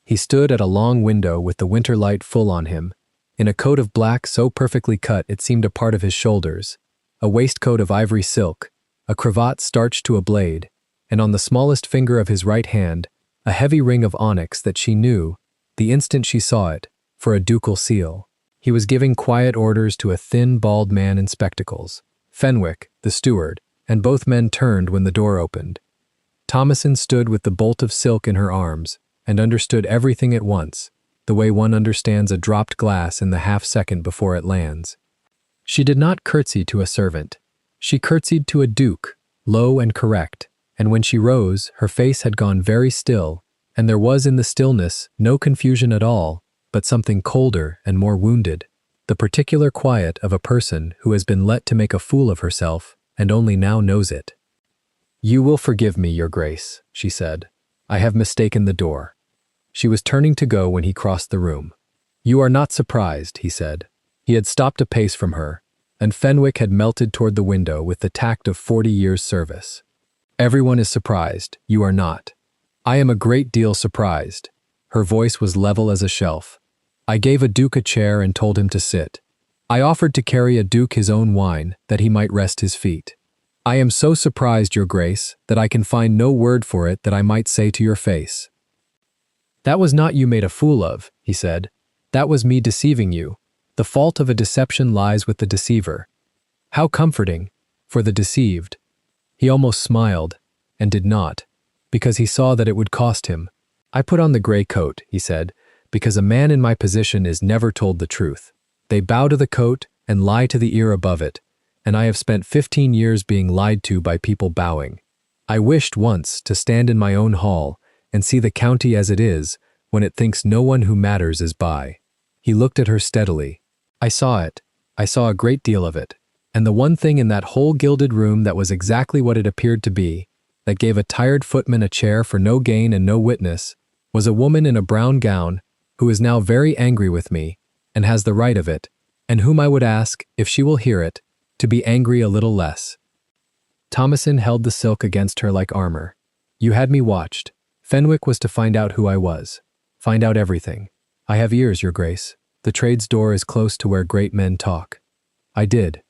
He stood at a long window with the winter light full on him, in a coat of black so perfectly cut it seemed a part of his shoulders, a waistcoat of ivory silk, a cravat starched to a blade, and on the smallest finger of his right hand, a heavy ring of onyx that she knew, the instant she saw it, for a ducal seal. He was giving quiet orders to a thin, bald man in spectacles, Fenwick, the steward, and both men turned when the door opened. Thomasin stood with the bolt of silk in her arms, and understood everything at once, the way one understands a dropped glass in the half-second before it lands. She did not curtsy to a servant. She curtsied to a duke, low and correct, and when she rose, her face had gone very still, and there was in the stillness no confusion at all, but something colder and more wounded, the particular quiet of a person who has been let to make a fool of herself and only now knows it. "You will forgive me, your grace," she said. "I have mistaken the door." She was turning to go when he crossed the room. "You are not surprised," he said. He had stopped a pace from her, and Fenwick had melted toward the window with the tact of 40 years' service. "Everyone is surprised, you are not. I am a great deal surprised." Her voice was level as a shelf. "I gave a duke a chair and told him to sit. I offered to carry a duke his own wine, that he might rest his feet. I am so surprised, your grace, that I can find no word for it that I might say to your face." "That was not you made a fool of," he said. "That was me deceiving you. The fault of a deception lies with the deceiver. How comforting, for the deceived." He almost smiled, and did not, because he saw that it would cost him. "I put on the gray coat," he said, "because a man in my position is never told the truth. They bow to the coat and lie to the ear above it, and I have spent 15 years being lied to by people bowing. I wished once to stand in my own hall and see the county as it is when it thinks no one who matters is by." He looked at her steadily. "I saw it. I saw a great deal of it. And the one thing in that whole gilded room that was exactly what it appeared to be, that gave a tired footman a chair for no gain and no witness, was a woman in a brown gown who is now very angry with me, and has the right of it, and whom I would ask, if she will hear it, to be angry a little less." Thomasin held the silk against her like armor. "You had me watched. Fenwick was to find out who I was. Find out everything. I have ears, your grace. The trade's door is close to where great men talk." "I did."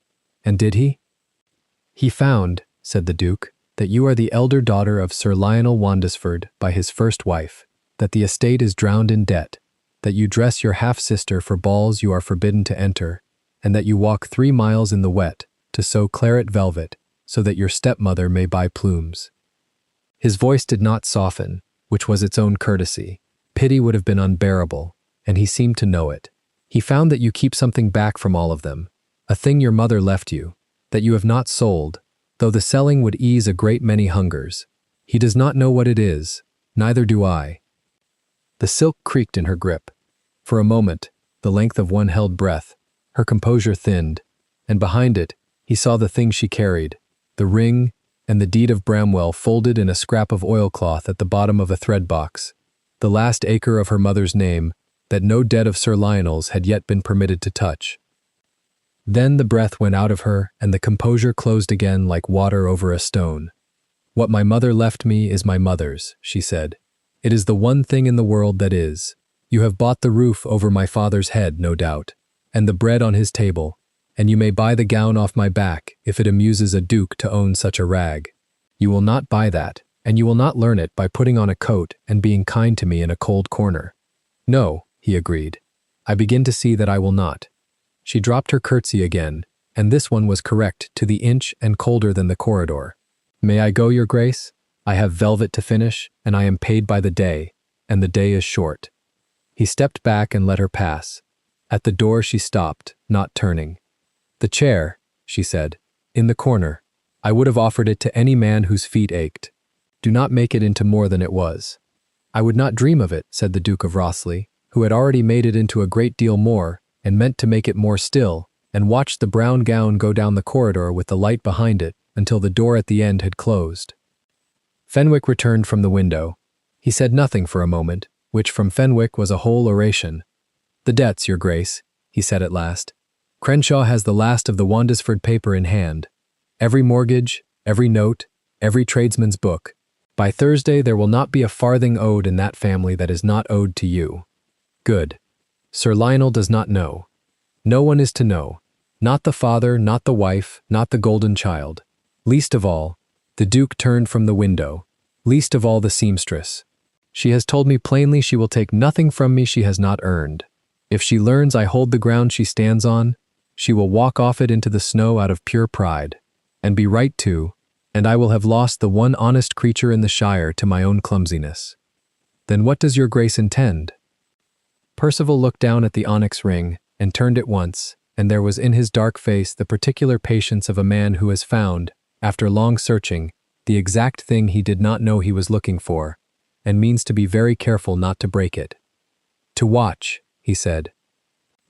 "And did he?" "He found," said the duke, "that you are the elder daughter of Sir Lionel Wandesford by his first wife, that the estate is drowned in debt, that you dress your half-sister for balls you are forbidden to enter, and that you walk 3 miles in the wet to sew claret velvet so that your stepmother may buy plumes." His voice did not soften, which was its own courtesy. Pity would have been unbearable, and he seemed to know it. "He found that you keep something back from all of them, a thing your mother left you, that you have not sold, though the selling would ease a great many hungers. He does not know what it is, neither do I." The silk creaked in her grip. For a moment, the length of one held breath, her composure thinned, and behind it, he saw the thing she carried, the ring and the deed of Bramwell folded in a scrap of oilcloth at the bottom of a thread box, the last acre of her mother's name that no debt of Sir Lionel's had yet been permitted to touch. Then the breath went out of her, and the composure closed again like water over a stone. "What my mother left me is my mother's," she said. "It is the one thing in the world that is. You have bought the roof over my father's head, no doubt, and the bread on his table, and you may buy the gown off my back if it amuses a duke to own such a rag. You will not buy that, and you will not learn it by putting on a coat and being kind to me in a cold corner." "No," he agreed. "I begin to see that I will not." She dropped her curtsy again, and this one was correct to the inch and colder than the corridor. "May I go, your grace? I have velvet to finish, and I am paid by the day, and the day is short." He stepped back and let her pass. At the door she stopped, not turning. "The chair," she said, "in the corner." I would have offered it to any man whose feet ached. Do not make it into more than it was." "I would not dream of it," said the Duke of Rothley, who had already made it into a great deal more, and meant to make it more still, and watched the brown gown go down the corridor with the light behind it until the door at the end had closed. Fenwick returned from the window. He said nothing for a moment, which from Fenwick was a whole oration. "The debts, your grace," he said at last. "Crenshaw has the last of the Wandesford paper in hand. Every mortgage, every note, every tradesman's book. By Thursday there will not be a farthing owed in that family that is not owed to you." Good. Sir Lionel does not know. No one is to know. Not the father, not the wife, not the golden child. Least of all, the Duke turned from the window. Least of all the seamstress. "She has told me plainly she will take nothing from me she has not earned. If she learns I hold the ground she stands on, she will walk off it into the snow out of pure pride. And be right too, and I will have lost the one honest creature in the shire to my own clumsiness." "Then what does your grace intend?" Percival looked down at the onyx ring, and turned at once, and there was in his dark face the particular patience of a man who has found, after long searching, the exact thing he did not know he was looking for, and means to be very careful not to break it. "To watch," he said.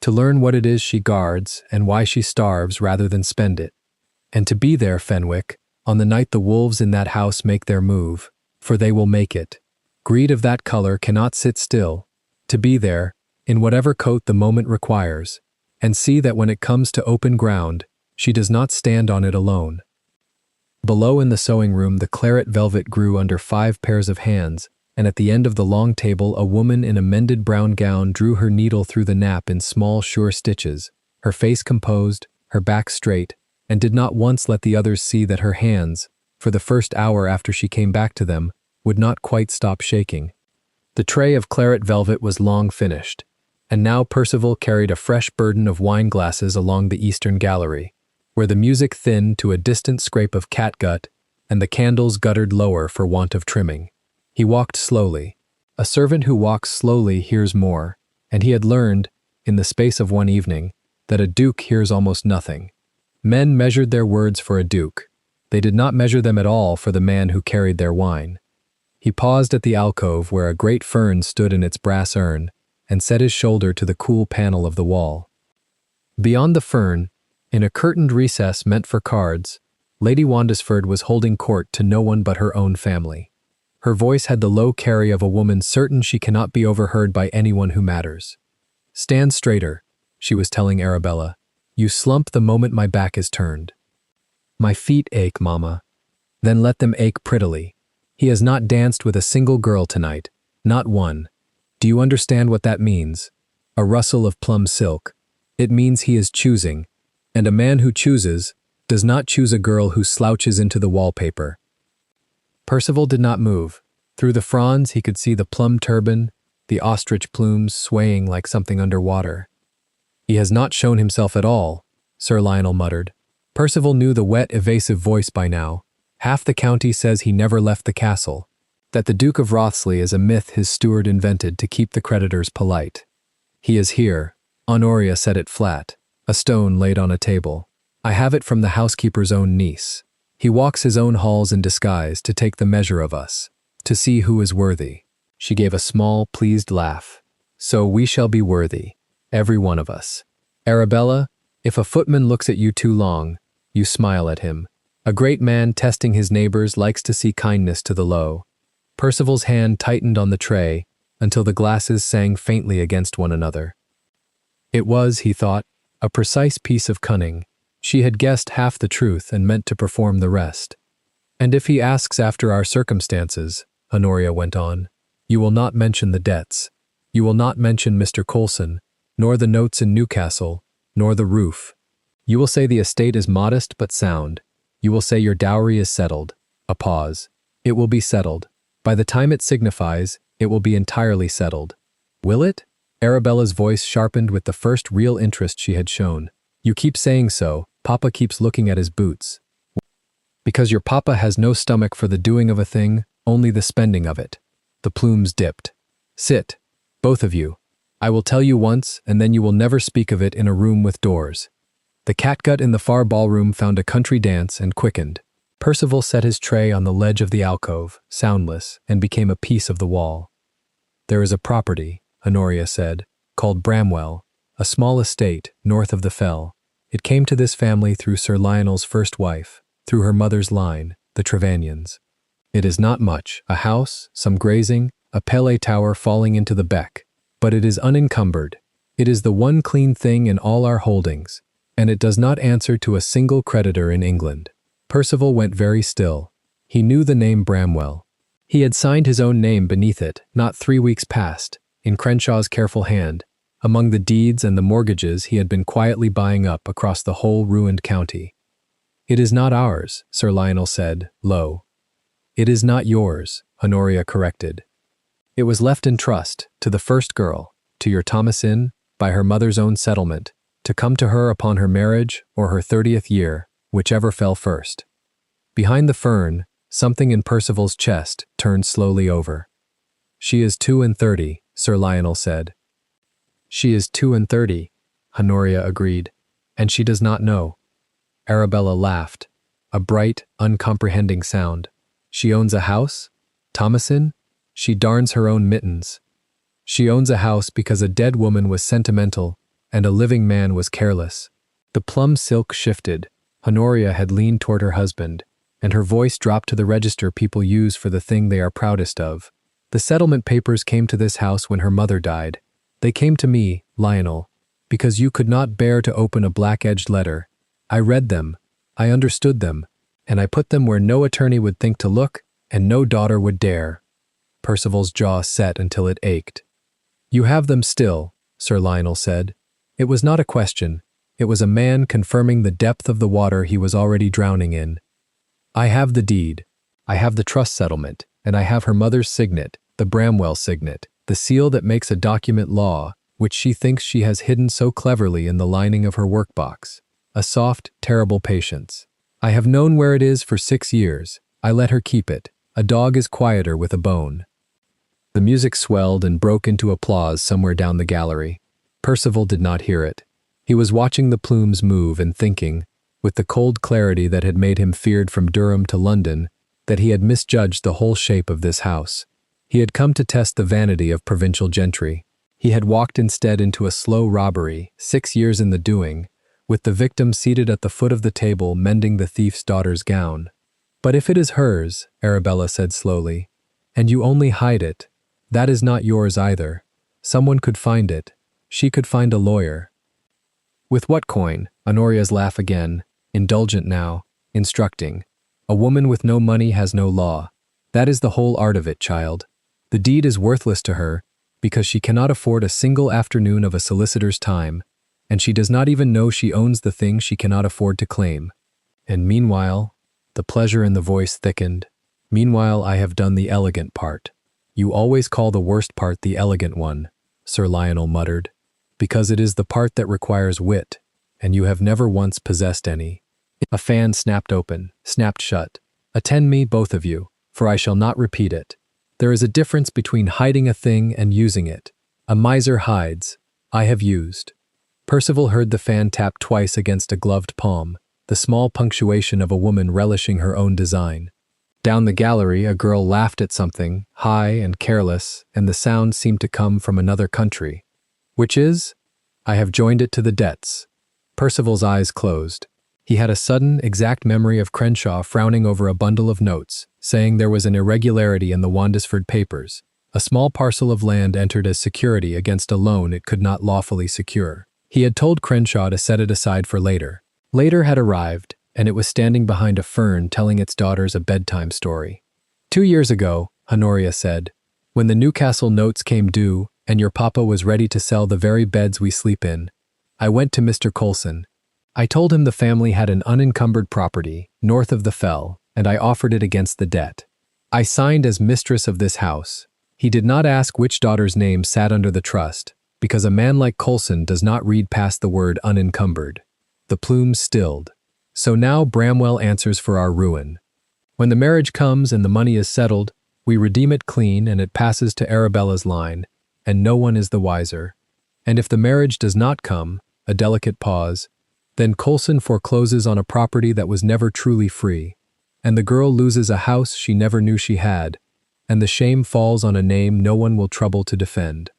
"To learn what it is she guards, and why she starves rather than spend it. And to be there, Fenwick, on the night the wolves in that house make their move, for they will make it. Greed of that color cannot sit still. To be there, in whatever coat the moment requires, and see that when it comes to open ground, she does not stand on it alone." Below in the sewing room the claret velvet grew under 5 pairs of hands, and at the end of the long table a woman in a mended brown gown drew her needle through the nap in small sure stitches, her face composed, her back straight, and did not once let the others see that her hands, for the first hour after she came back to them, would not quite stop shaking. The tray of claret velvet was long finished, and now Percival carried a fresh burden of wine glasses along the eastern gallery, where the music thinned to a distant scrape of catgut, and the candles guttered lower for want of trimming. He walked slowly. A servant who walks slowly hears more, and he had learned, in the space of one evening, that a duke hears almost nothing. Men measured their words for a duke. They did not measure them at all for the man who carried their wine. He paused at the alcove where a great fern stood in its brass urn, and set his shoulder to the cool panel of the wall. Beyond the fern, in a curtained recess meant for cards, Lady Wandesford was holding court to no one but her own family. Her voice had the low carry of a woman certain she cannot be overheard by anyone who matters. "Stand straighter," she was telling Arabella. "You slump the moment my back is turned." "My feet ache, Mamma." "Then let them ache prettily. He has not danced with a single girl tonight, not one. Do you understand what that means? A rustle of plum silk. It means he is choosing, and a man who chooses does not choose a girl who slouches into the wallpaper." Percival did not move. Through the fronds he could see the plum turban, the ostrich plumes swaying like something under water. "He has not shown himself at all," Sir Lionel muttered. Percival knew the wet, evasive voice by now. Half the county says he never left the castle, that the Duke of Rothley is a myth his steward invented to keep the creditors polite. "He is here." Honoria said it flat, a stone laid on a table. "I have it from the housekeeper's own niece. He walks his own halls in disguise to take the measure of us, to see who is worthy." She gave a small, pleased laugh. "So we shall be worthy, every one of us. Arabella, if a footman looks at you too long, you smile at him. A great man testing his neighbors likes to see kindness to the low." Percival's hand tightened on the tray until the glasses sang faintly against one another. It was, he thought, a precise piece of cunning. She had guessed half the truth and meant to perform the rest. "And if he asks after our circumstances," Honoria went on, "you will not mention the debts. You will not mention Mr. Coulson, nor the notes in Newcastle, nor the roof. You will say the estate is modest but sound. You will say your dowry is settled." A pause. "It will be settled. By the time it signifies, it will be entirely settled." "Will it?" Arabella's voice sharpened with the first real interest she had shown. "You keep saying so. Papa keeps looking at his boots." "Because your papa has no stomach for the doing of a thing, only the spending of it." The plumes dipped. "Sit, both of you. I will tell you once, and then you will never speak of it in a room with doors." The catgut in the far ballroom found a country dance and quickened. Percival set his tray on the ledge of the alcove, soundless, and became a piece of the wall. There is a property, Honoria said, called Bramwell, a small estate north of the fell. It came to this family through Sir Lionel's first wife, through her mother's line, the Trevanions. It is not much, a house, some grazing, a pele tower falling into the beck, but it is unencumbered. It is the one clean thing in all our holdings, and it does not answer to a single creditor in England. Percival went very still. He knew the name Bramwell. He had signed his own name beneath it, not 3 weeks past, in Crenshaw's careful hand, among the deeds and the mortgages he had been quietly buying up across the whole ruined county. It is not ours, Sir Lionel said, low. It is not yours, Honoria corrected. It was left in trust, to the first girl, to your Thomasin, by her mother's own settlement, to come to her upon her marriage or her 30th year, whichever fell first. Behind the fern, something in Percival's chest turned slowly over. She is 32, Sir Lionel said. She is 32, Honoria agreed, and she does not know. Arabella laughed, a bright, uncomprehending sound. She owns a house? Thomasin? She darns her own mittens. She owns a house because a dead woman was sentimental and a living man was careless. The plum silk shifted. Honoria had leaned toward her husband, and her voice dropped to the register people use for the thing they are proudest of. The settlement papers came to this house when her mother died. They came to me, Lionel, because you could not bear to open a black-edged letter. I read them, I understood them, and I put them where no attorney would think to look and no daughter would dare. Percival's jaw set until it ached. You have them still, Sir Lionel said. It was not a question. It was a man confirming the depth of the water he was already drowning in. I have the deed. I have the trust settlement, and I have her mother's signet, the Bramwell signet, the seal that makes a document law, which she thinks she has hidden so cleverly in the lining of her workbox. A soft, terrible patience. I have known where it is for 6 years. I let her keep it. A dog is quieter with a bone. The music swelled and broke into applause somewhere down the gallery. Percival did not hear it. He was watching the plumes move and thinking, with the cold clarity that had made him feared from Durham to London, that he had misjudged the whole shape of this house. He had come to test the vanity of provincial gentry. He had walked instead into a slow robbery, 6 years in the doing, with the victim seated at the foot of the table mending the thief's daughter's gown. But if it is hers, Arabella said slowly, and you only hide it, that is not yours either. Someone could find it. She could find a lawyer. With what coin? Honoria's laugh again, indulgent now, instructing. A woman with no money has no law. That is the whole art of it, child. The deed is worthless to her because she cannot afford a single afternoon of a solicitor's time, and she does not even know she owns the thing she cannot afford to claim. And meanwhile, the pleasure in the voice thickened. Meanwhile, I have done the elegant part. You always call the worst part the elegant one, Sir Lionel muttered, because it is the part that requires wit, and you have never once possessed any. A fan snapped open, snapped shut. Attend me, both of you, for I shall not repeat it. There is a difference between hiding a thing and using it. A miser hides. I have used. Percival heard the fan tap twice against a gloved palm, the small punctuation of a woman relishing her own design. Down the gallery, a girl laughed at something, high and careless, and the sound seemed to come from another country. Which is? I have joined it to the debts. Percival's eyes closed. He had a sudden, exact memory of Crenshaw frowning over a bundle of notes, saying there was an irregularity in the Wandesford papers. A small parcel of land entered as security against a loan it could not lawfully secure. He had told Crenshaw to set it aside for later. Later had arrived, and it was standing behind a fern telling its daughters a bedtime story. 2 years ago, Honoria said, when the Newcastle notes came due and your papa was ready to sell the very beds we sleep in, I went to Mr. Coulson. I told him the family had an unencumbered property north of the fell, and I offered it against the debt. I signed as mistress of this house. He did not ask which daughter's name sat under the trust, because a man like Coulson does not read past the word unencumbered. The plumes stilled. So now Bramwell answers for our ruin. When the marriage comes and the money is settled, we redeem it clean and it passes to Arabella's line, and no one is the wiser. And if the marriage does not come, a delicate pause, then Coulson forecloses on a property that was never truly free. and the girl loses a house she never knew she had, and the shame falls on a name no one will trouble to defend.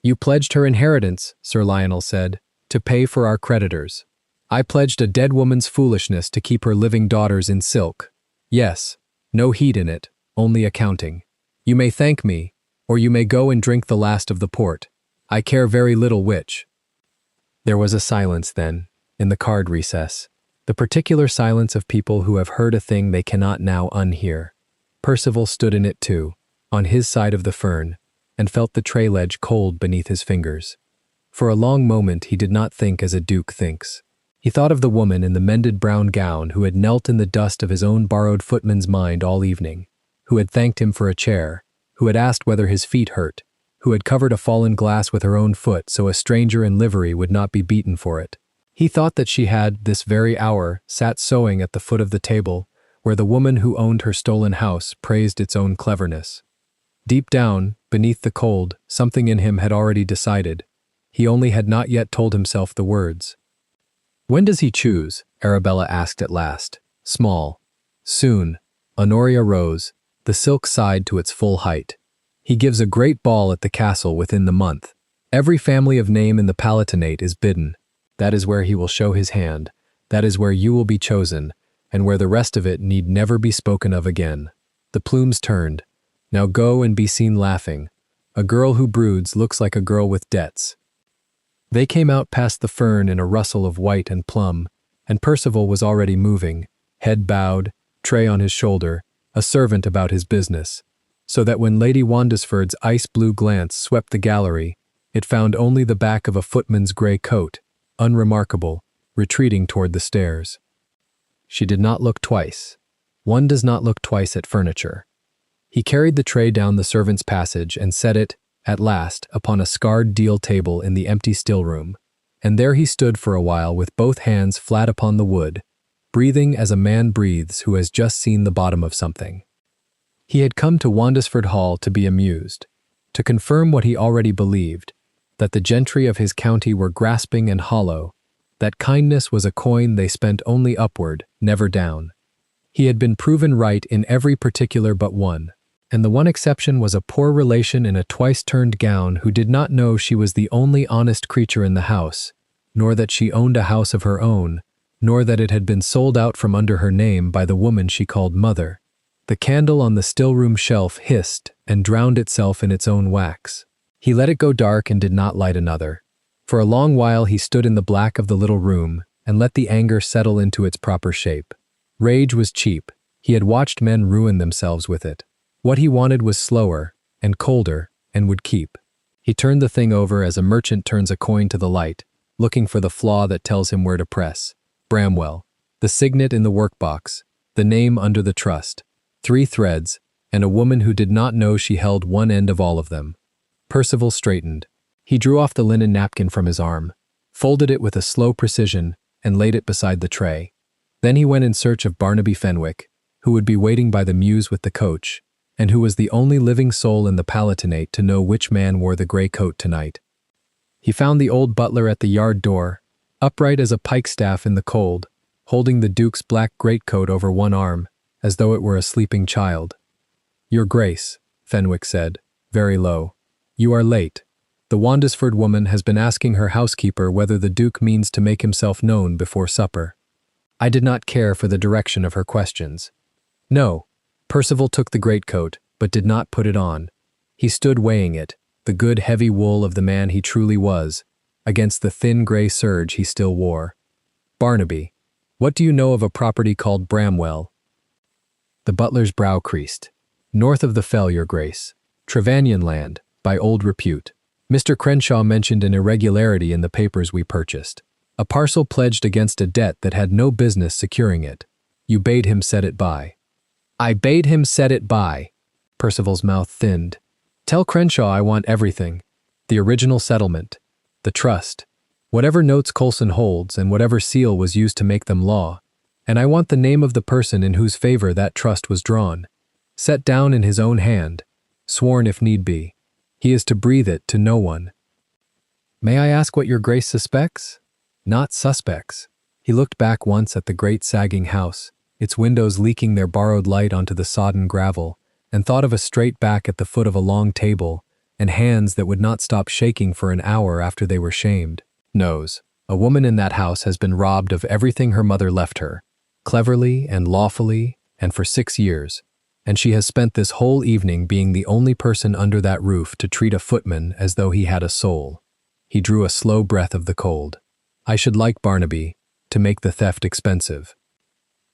You pledged her inheritance, Sir Lionel said, to pay for our creditors. I pledged a dead woman's foolishness to keep her living daughters in silk. Yes, no heat in it, only accounting. You may thank me, or you may go and drink the last of the port. I care very little which. There was a silence then, in the card recess, the particular silence of people who have heard a thing they cannot now unhear. Percival stood in it too, on his side of the fern, and felt the tray ledge cold beneath his fingers. For a long moment he did not think as a duke thinks. He thought of the woman in the mended brown gown who had knelt in the dust of his own borrowed footman's mind all evening, who had thanked him for a chair, who had asked whether his feet hurt, who had covered a fallen glass with her own foot so a stranger in livery would not be beaten for it. He thought that she had, this very hour, sat sewing at the foot of the table, where the woman who owned her stolen house praised its own cleverness. Deep down, beneath the cold, something in him had already decided. He only had not yet told himself the words. When does he choose? Arabella asked at last. Small. Soon. Honoria rose, the silk side to its full height. He gives a great ball at the castle within the month. Every family of name in the Palatinate is bidden. That is where he will show his hand. That is where you will be chosen, and where the rest of it need never be spoken of again. The plumes turned. Now go and be seen laughing. A girl who broods looks like a girl with debts. They came out past the fern in a rustle of white and plum, and Percival was already moving, head bowed, tray on his shoulder, a servant about his business, so that when Lady Wandesford's ice-blue glance swept the gallery, it found only the back of a footman's grey coat, unremarkable, retreating toward the stairs. She did not look twice. One does not look twice at furniture. He carried the tray down the servants' passage and set it, at last, upon a scarred deal table in the empty still-room, and there he stood for a while with both hands flat upon the wood, breathing as a man breathes who has just seen the bottom of something. He had come to Wandesford Hall to be amused, to confirm what he already believed, that the gentry of his county were grasping and hollow, that kindness was a coin they spent only upward, never down. He had been proven right in every particular but one, and the one exception was a poor relation in a twice-turned gown who did not know she was the only honest creature in the house, nor that she owned a house of her own, nor that it had been sold out from under her name by the woman she called mother. The candle on the still-room shelf hissed and drowned itself in its own wax. He let it go dark and did not light another. For a long while he stood in the black of the little room and let the anger settle into its proper shape. Rage was cheap. He had watched men ruin themselves with it. What he wanted was slower and colder and would keep. He turned the thing over as a merchant turns a coin to the light, looking for the flaw that tells him where to press. Bramwell, the signet in the workbox, the name under the trust, 3 threads, and a woman who did not know she held one end of all of them. Percival straightened. He drew off the linen napkin from his arm, folded it with a slow precision, and laid it beside the tray. Then he went in search of Barnaby Fenwick, who would be waiting by the mews with the coach, and who was the only living soul in the Palatinate to know which man wore the grey coat tonight. He found the old butler at the yard door, upright as a pikestaff in the cold, holding the Duke's black greatcoat over one arm, as though it were a sleeping child. "Your Grace," Fenwick said, very low, "you are late. The Wandesford woman has been asking her housekeeper whether the Duke means to make himself known before supper." I did not care for the direction of her questions. No. Percival took the greatcoat, but did not put it on. He stood weighing it, the good heavy wool of the man he truly was, against the thin grey serge he still wore. "Barnaby, what do you know of a property called Bramwell?" The butler's brow creased. "North of the fell, your Grace. Trevanion land, by old repute. Mr. Crenshaw mentioned an irregularity in the papers we purchased. A parcel pledged against a debt that had no business securing it. You bade him set it by." "I bade him set it by." Percival's mouth thinned. "Tell Crenshaw I want everything. The original settlement. The trust. Whatever notes Coulson holds and whatever seal was used to make them law. And I want the name of the person in whose favor that trust was drawn. Set down in his own hand. Sworn if need be. He is to breathe it to no one." "May I ask what your Grace suspects?" "Not suspects." He looked back once at the great sagging house, its windows leaking their borrowed light onto the sodden gravel, and thought of a straight back at the foot of a long table, and hands that would not stop shaking for an hour after they were shamed. Knows, a woman in that house has been robbed of everything her mother left her, cleverly and lawfully, and for 6 years, and she has spent this whole evening being the only person under that roof to treat a footman as though he had a soul. He drew a slow breath of the cold. I should like Barnaby to make the theft expensive.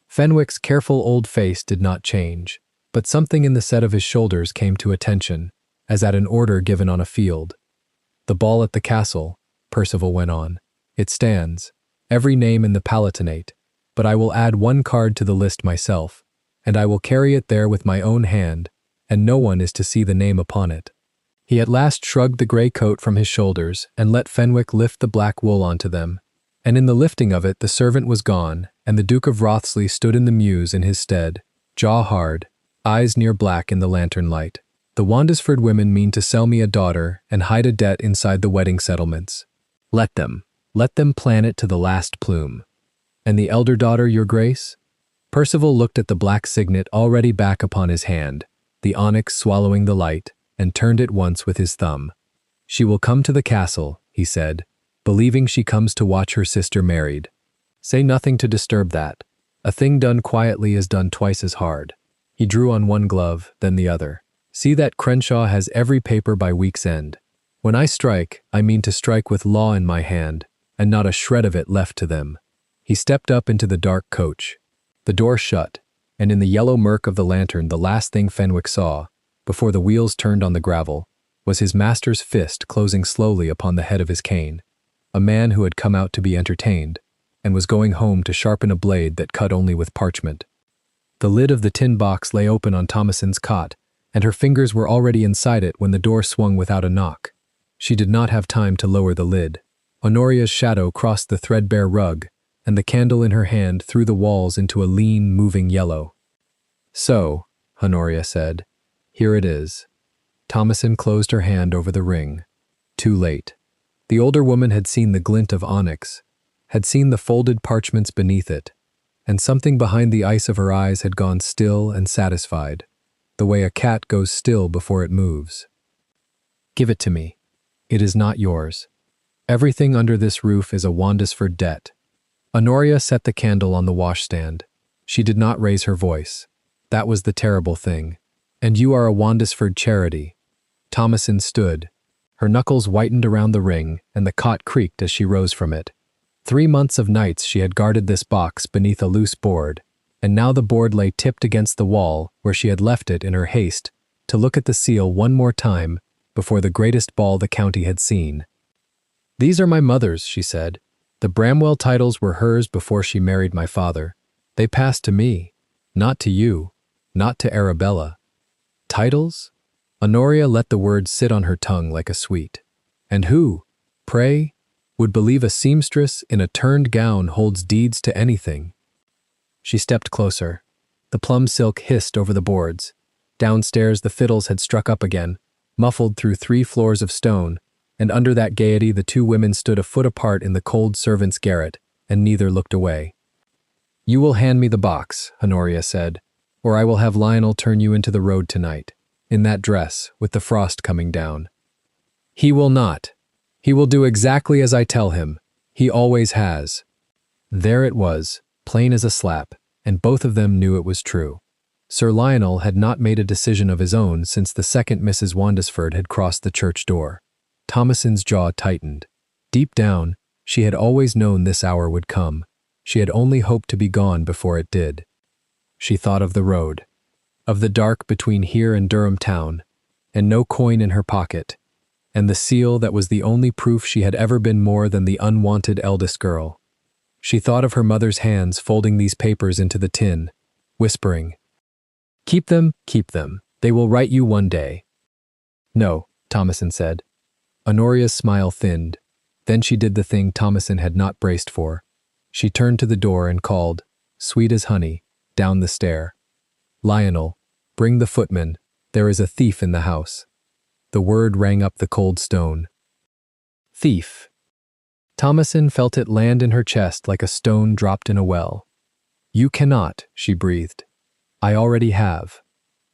Fenwick's careful old face did not change, but something in the set of his shoulders came to attention, as at an order given on a field. The ball at the castle, Percival went on. It stands, every name in the Palatinate, but I will add one card to the list myself, and I will carry it there with my own hand, and no one is to see the name upon it. He at last shrugged the grey coat from his shoulders and let Fenwick lift the black wool onto them, and in the lifting of it the servant was gone, and the Duke of Wrotheley stood in the mews in his stead, jaw hard, eyes near black in the lantern light. The Wandesford women mean to sell me a daughter and hide a debt inside the wedding settlements. Let them plan it to the last plume. And the elder daughter, your grace? Percival looked at the black signet already back upon his hand, the onyx swallowing the light, and turned it once with his thumb. She will come to the castle, he said, believing she comes to watch her sister married. Say nothing to disturb that. A thing done quietly is done twice as hard. He drew on one glove, then the other. See that Crenshaw has every paper by week's end. When I strike, I mean to strike with law in my hand, and not a shred of it left to them. He stepped up into the dark coach. The door shut, and in the yellow murk of the lantern the last thing Fenwick saw, before the wheels turned on the gravel, was his master's fist closing slowly upon the head of his cane, a man who had come out to be entertained, and was going home to sharpen a blade that cut only with parchment. The lid of the tin box lay open on Thomason's cot, and her fingers were already inside it when the door swung without a knock. She did not have time to lower the lid. Honoria's shadow crossed the threadbare rug, and the candle in her hand threw the walls into a lean, moving yellow. So, Honoria said, here it is. Thomason closed her hand over the ring. Too late. The older woman had seen the glint of onyx, had seen the folded parchments beneath it, and something behind the ice of her eyes had gone still and satisfied, the way a cat goes still before it moves. Give it to me. It is not yours. Everything under this roof is a Wandesford debt. Honoria set the candle on the washstand. She did not raise her voice. That was the terrible thing. And you are a Wandesford charity. Thomason stood. Her knuckles whitened around the ring, and the cot creaked as she rose from it. 3 months of nights she had guarded this box beneath a loose board, and now the board lay tipped against the wall where she had left it in her haste to look at the seal one more time before the greatest ball the county had seen. These are my mother's, she said. The Bramwell titles were hers before she married my father. They passed to me, not to you, not to Arabella. Titles? Honoria let the words sit on her tongue like a sweet. And who, pray, would believe a seamstress in a turned gown holds deeds to anything? She stepped closer. The plum silk hissed over the boards. Downstairs the fiddles had struck up again, muffled through 3 floors of stone, and under that gaiety the 2 women stood a foot apart in the cold servant's garret, and neither looked away. You will hand me the box, Honoria said, or I will have Lionel turn you into the road tonight, in that dress, with the frost coming down. He will not. He will do exactly as I tell him. He always has. There it was, plain as a slap, and both of them knew it was true. Sir Lionel had not made a decision of his own since the second Mrs. Wandesford had crossed the church door. Thomason's jaw tightened. Deep down, she had always known this hour would come. She had only hoped to be gone before it did. She thought of the road, of the dark between here and Durham town, and no coin in her pocket, and the seal that was the only proof she had ever been more than the unwanted eldest girl. She thought of her mother's hands folding these papers into the tin, whispering, keep them, they will write you one day. No, Thomason said. Honoria's smile thinned. Then she did the thing Thomason had not braced for. She turned to the door and called, sweet as honey, down the stair. Lionel, bring the footman. There is a thief in the house. The word rang up the cold stone. Thief. Thomason felt it land in her chest like a stone dropped in a well. You cannot, she breathed. I already have.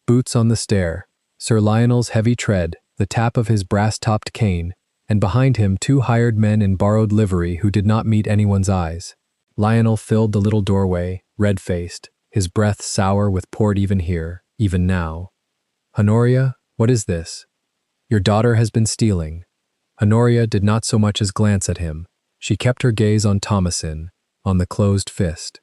Boots on the stair, Sir Lionel's heavy tread, the tap of his brass-topped cane, and behind him 2 hired men in borrowed livery who did not meet anyone's eyes. Lionel filled the little doorway, red-faced, his breath sour with port even here, even now. Honoria, what is this? Your daughter has been stealing. Honoria did not so much as glance at him. She kept her gaze on Thomasin, on the closed fist.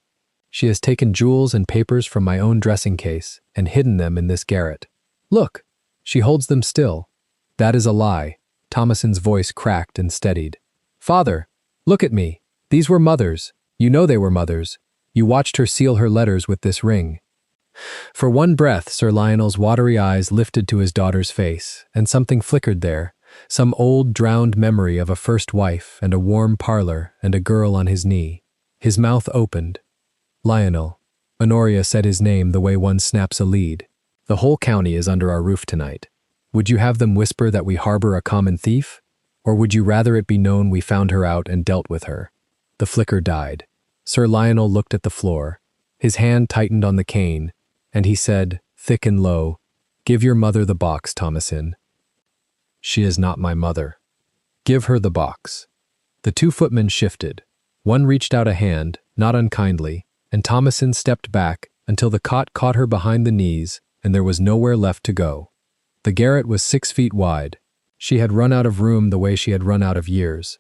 She has taken jewels and papers from my own dressing case and hidden them in this garret. Look, she holds them still. That is a lie. Thomasin's voice cracked and steadied. Father, look at me. These were Mother's. You know they were Mother's. You watched her seal her letters with this ring. For one breath, Sir Lionel's watery eyes lifted to his daughter's face, and something flickered there, some old drowned memory of a first wife and a warm parlor and a girl on his knee. His mouth opened. Lionel. Honoria said his name the way one snaps a lead. The whole county is under our roof tonight. Would you have them whisper that we harbor a common thief? Or would you rather it be known we found her out and dealt with her? The flicker died. Sir Lionel looked at the floor. His hand tightened on the cane, and he said, thick and low, Give your mother the box, Thomasin. She is not my mother. Give her the box. The 2 footmen shifted. One reached out a hand, not unkindly, and Thomasin stepped back until the cot caught her behind the knees and there was nowhere left to go. The garret was 6 feet wide. She had run out of room the way she had run out of years.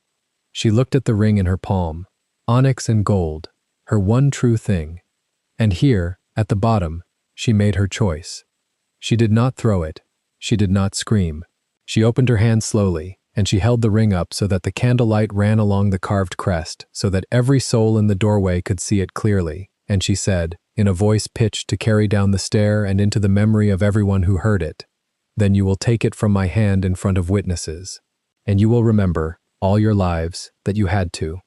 She looked at the ring in her palm, onyx and gold, her one true thing. And here, at the bottom, she made her choice. She did not throw it. She did not scream. She opened her hand slowly, and she held the ring up so that the candlelight ran along the carved crest, so that every soul in the doorway could see it clearly, and she said, in a voice pitched to carry down the stair and into the memory of everyone who heard it, Then you will take it from my hand in front of witnesses, and you will remember, all your lives, that you had to.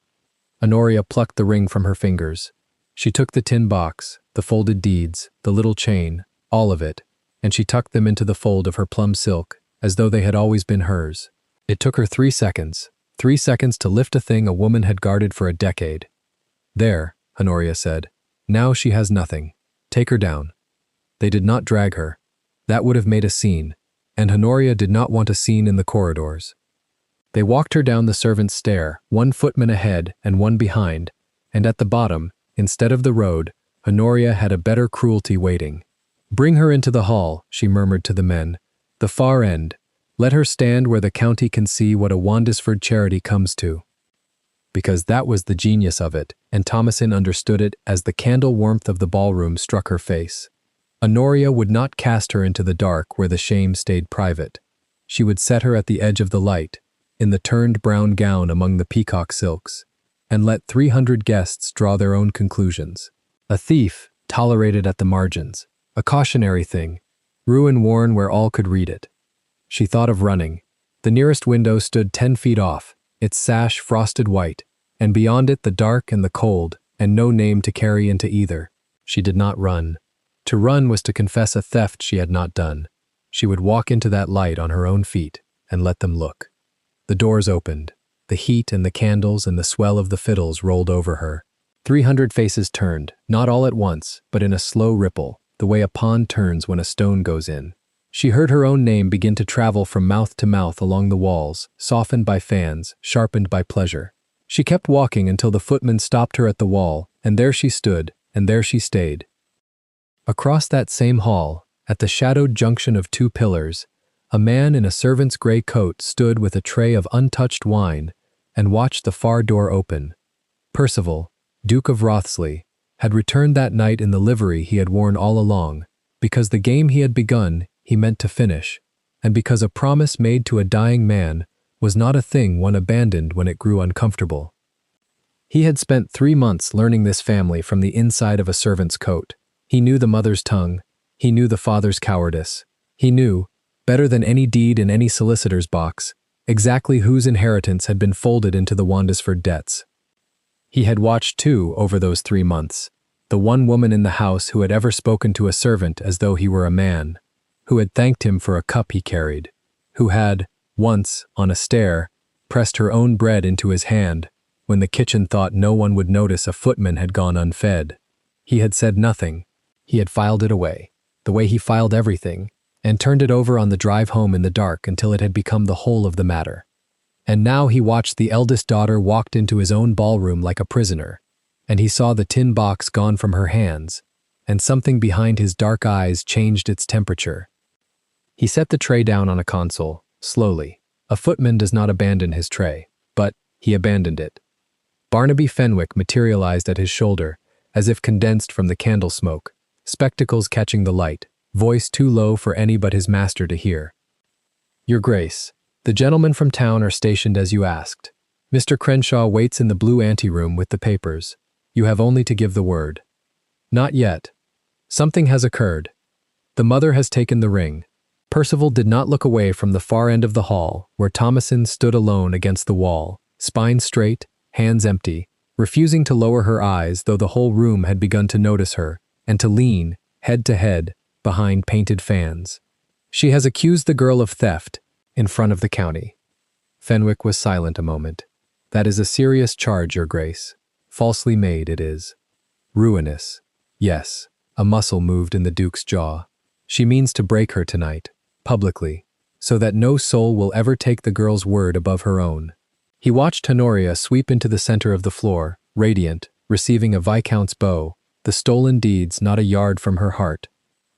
Honoria plucked the ring from her fingers. She took the tin box, the folded deeds, the little chain, all of it, and she tucked them into the fold of her plum silk, as though they had always been hers. It took her 3 seconds to lift a thing a woman had guarded for a decade. There, Honoria said. Now she has nothing. Take her down. They did not drag her. That would have made a scene, and Honoria did not want a scene in the corridors. They walked her down the servants' stair, 1 footman ahead and 1 behind, and at the bottom, instead of the road, Honoria had a better cruelty waiting. Bring her into the hall, she murmured to the men. The far end. Let her stand where the county can see what a Wandisford charity comes to. Because that was the genius of it, and Thomasin understood it as the candle warmth of the ballroom struck her face. Honoria would not cast her into the dark where the shame stayed private. She would set her at the edge of the light, in the turned brown gown among the peacock silks, and let 300 guests draw their own conclusions. A thief, tolerated at the margins. A cautionary thing, ruin worn where all could read it. She thought of running. The nearest window stood 10 feet off, its sash frosted white, and beyond it the dark and the cold, and no name to carry into either. She did not run. To run was to confess a theft she had not done. She would walk into that light on her own feet and let them look. The doors opened. The heat and the candles and the swell of the fiddles rolled over her. 300 faces turned, not all at once, but in a slow ripple, the way a pond turns when a stone goes in. She heard her own name begin to travel from mouth to mouth along the walls, softened by fans, sharpened by pleasure. She kept walking until the footman stopped her at the wall, and there she stood, and there she stayed. Across that same hall, at the shadowed junction of 2 pillars, a man in a servant's gray coat stood with a tray of untouched wine and watched the far door open. Percival, Duke of Wriothesley, had returned that night in the livery he had worn all along, because the game he had begun he meant to finish, and because a promise made to a dying man was not a thing one abandoned when it grew uncomfortable. He had spent 3 months learning this family from the inside of a servant's coat. He knew the mother's tongue. He knew the father's cowardice. He knew, better than any deed in any solicitor's box, exactly whose inheritance had been folded into the Wandisford debts. He had watched, too, over those 3 months, the one woman in the house who had ever spoken to a servant as though he were a man, who had thanked him for a cup he carried, who had, once, on a stair, pressed her own bread into his hand when the kitchen thought no one would notice a footman had gone unfed. He had said nothing. He had filed it away, the way he filed everything, and turned it over on the drive home in the dark until it had become the whole of the matter. And now he watched the eldest daughter walked into his own ballroom like a prisoner, and he saw the tin box gone from her hands, and something behind his dark eyes changed its temperature. He set the tray down on a console, slowly. A footman does not abandon his tray, but he abandoned it. Barnaby Fenwick materialized at his shoulder, as if condensed from the candle smoke, spectacles catching the light, voice too low for any but his master to hear. "Your Grace, the gentlemen from town are stationed as you asked. Mr. Crenshaw waits in the blue anteroom with the papers. You have only to give the word." "Not yet. Something has occurred. The mother has taken the ring." Percival did not look away from the far end of the hall, where Thomasin stood alone against the wall, spine straight, hands empty, refusing to lower her eyes though the whole room had begun to notice her, and to lean, head to head, behind painted fans. "She has accused the girl of theft, in front of the county." Fenwick was silent a moment. "That is a serious charge, Your Grace. Falsely made, it is. Ruinous. Yes." A muscle moved in the Duke's jaw. "She means to break her tonight, publicly, so that no soul will ever take the girl's word above her own." He watched Honoria sweep into the center of the floor, radiant, receiving a viscount's bow, the stolen deeds not a yard from her heart.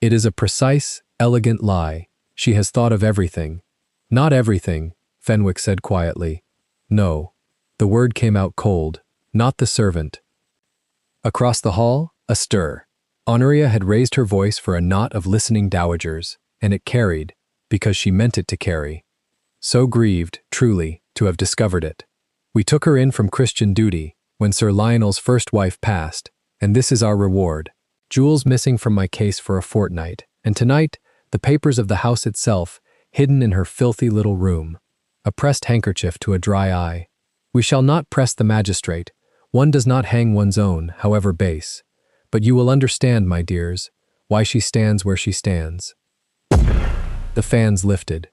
"It is a precise, elegant lie. She has thought of everything." "Not everything," Fenwick said quietly. "No." The word came out cold. "Not the servant." Across the hall, a stir. Honoria had raised her voice for a knot of listening dowagers, and it carried, because she meant it to carry. So grieved, truly, to have discovered it. "We took her in from Christian duty, when Sir Lionel's first wife passed, and this is our reward. Jewels missing from my case for a fortnight, and tonight, the papers of the house itself, hidden in her filthy little room. A pressed handkerchief to a dry eye. We shall not press the magistrate. One does not hang one's own, however base. But you will understand, my dears, why she stands where she stands." The fans lifted.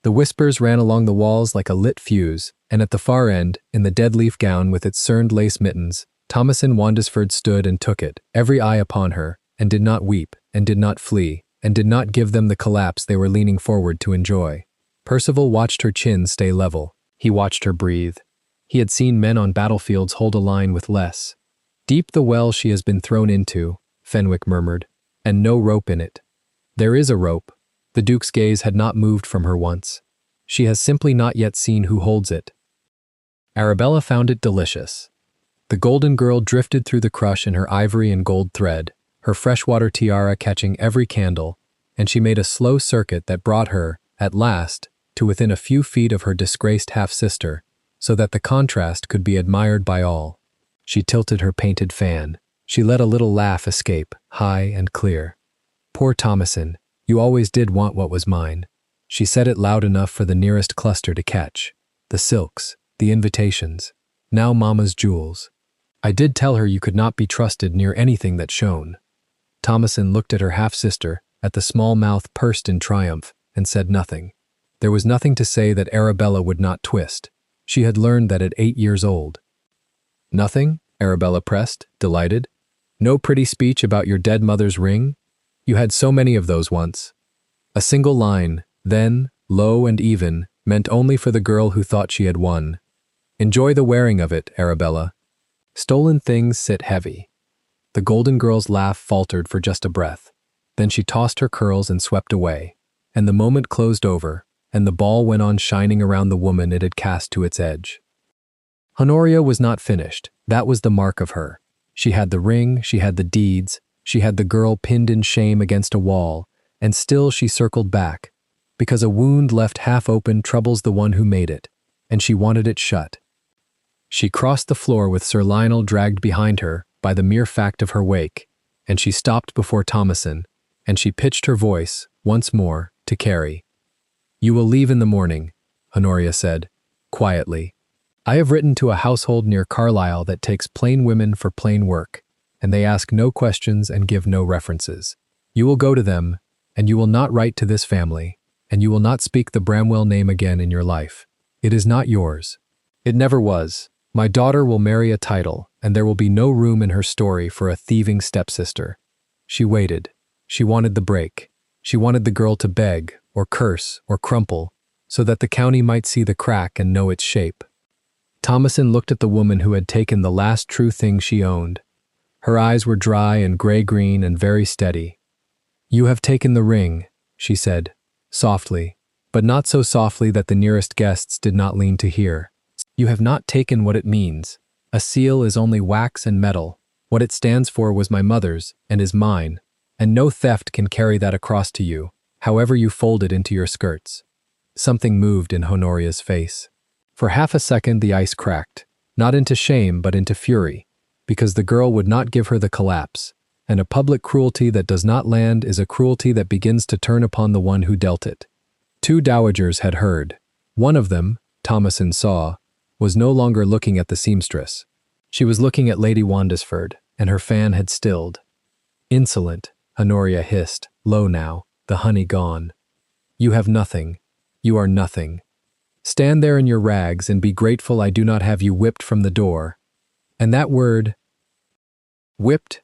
The whispers ran along the walls like a lit fuse, and at the far end, in the dead-leaf gown with its cerned lace mittens, Thomasin Wandesford stood and took it, every eye upon her, and did not weep, and did not flee, and did not give them the collapse they were leaning forward to enjoy. Percival watched her chin stay level. He watched her breathe. He had seen men on battlefields hold a line with less. "Deep the well she has been thrown into," Fenwick murmured, "and no rope in it." "There is a rope." The Duke's gaze had not moved from her once. "She has simply not yet seen who holds it." Arabella found it delicious. The golden girl drifted through the crush in her ivory and gold thread, her freshwater tiara catching every candle, and she made a slow circuit that brought her, at last, to within a few feet of her disgraced half-sister, so that the contrast could be admired by all. She tilted her painted fan. She let a little laugh escape, high and clear. "Poor Thomasin, you always did want what was mine." She said it loud enough for the nearest cluster to catch. "The silks, the invitations, now Mama's jewels. I did tell her you could not be trusted near anything that shone." Thomasin looked at her half-sister, at the small mouth pursed in triumph, and said nothing. There was nothing to say that Arabella would not twist. She had learned that at 8 years old. "Nothing?" Arabella pressed, delighted. "No pretty speech about your dead mother's ring? You had so many of those once." A single line, then, low and even, meant only for the girl who thought she had won. "Enjoy the wearing of it, Arabella. Stolen things sit heavy." The golden girl's laugh faltered for just a breath. Then she tossed her curls and swept away, and the moment closed over, and the ball went on shining around the woman it had cast to its edge. Honoria was not finished. That was the mark of her. She had the ring, she had the deeds, she had the girl pinned in shame against a wall, and still she circled back, because a wound left half open troubles the one who made it, and she wanted it shut. She crossed the floor with Sir Lionel dragged behind her by the mere fact of her wake, and she stopped before Thomasin, and she pitched her voice, once more, to Carrie. "You will leave in the morning," Honoria said, quietly. "I have written to a household near Carlisle that takes plain women for plain work, and they ask no questions and give no references. You will go to them, and you will not write to this family, and you will not speak the Bramwell name again in your life. It is not yours. It never was. My daughter will marry a title, and there will be no room in her story for a thieving stepsister. She waited. She wanted the break. She wanted the girl to beg, or curse, or crumple, so that the county might see the crack and know its shape. Thomasin looked at the woman who had taken the last true thing she owned. Her eyes were dry and gray-green and very steady. "You have taken the ring," she said, softly, but not so softly that the nearest guests did not lean to hear. "You have not taken what it means. A seal is only wax and metal. What it stands for was my mother's and is mine, and no theft can carry that across to you, however you fold it into your skirts." Something moved in Honoria's face. For half a second the ice cracked, not into shame but into fury, because the girl would not give her the collapse, and a public cruelty that does not land is a cruelty that begins to turn upon the one who dealt it. Two dowagers had heard. One of them, Thomasin saw, was no longer looking at the seamstress. She was looking at Lady Wandesford, and her fan had stilled. "Insolent," Honoria hissed, low now, the honey gone. "You have nothing. You are nothing. Stand there in your rags and be grateful I do not have you whipped from the door." And that word, whipped,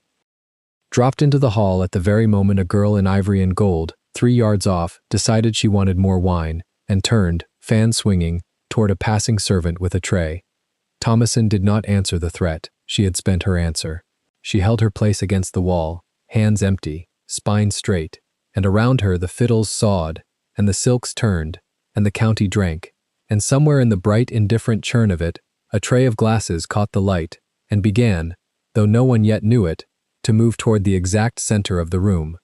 dropped into the hall at the very moment a girl in ivory and gold, 3 yards off, decided she wanted more wine, and turned, fan swinging, toward a passing servant with a tray. Thomasin did not answer the threat. She had spent her answer. She held her place against the wall, hands empty, spine straight, and around her the fiddles sawed, and the silks turned, and the county drank, and somewhere in the bright, indifferent churn of it, a tray of glasses caught the light, and began, though no one yet knew it, to move toward the exact center of the room.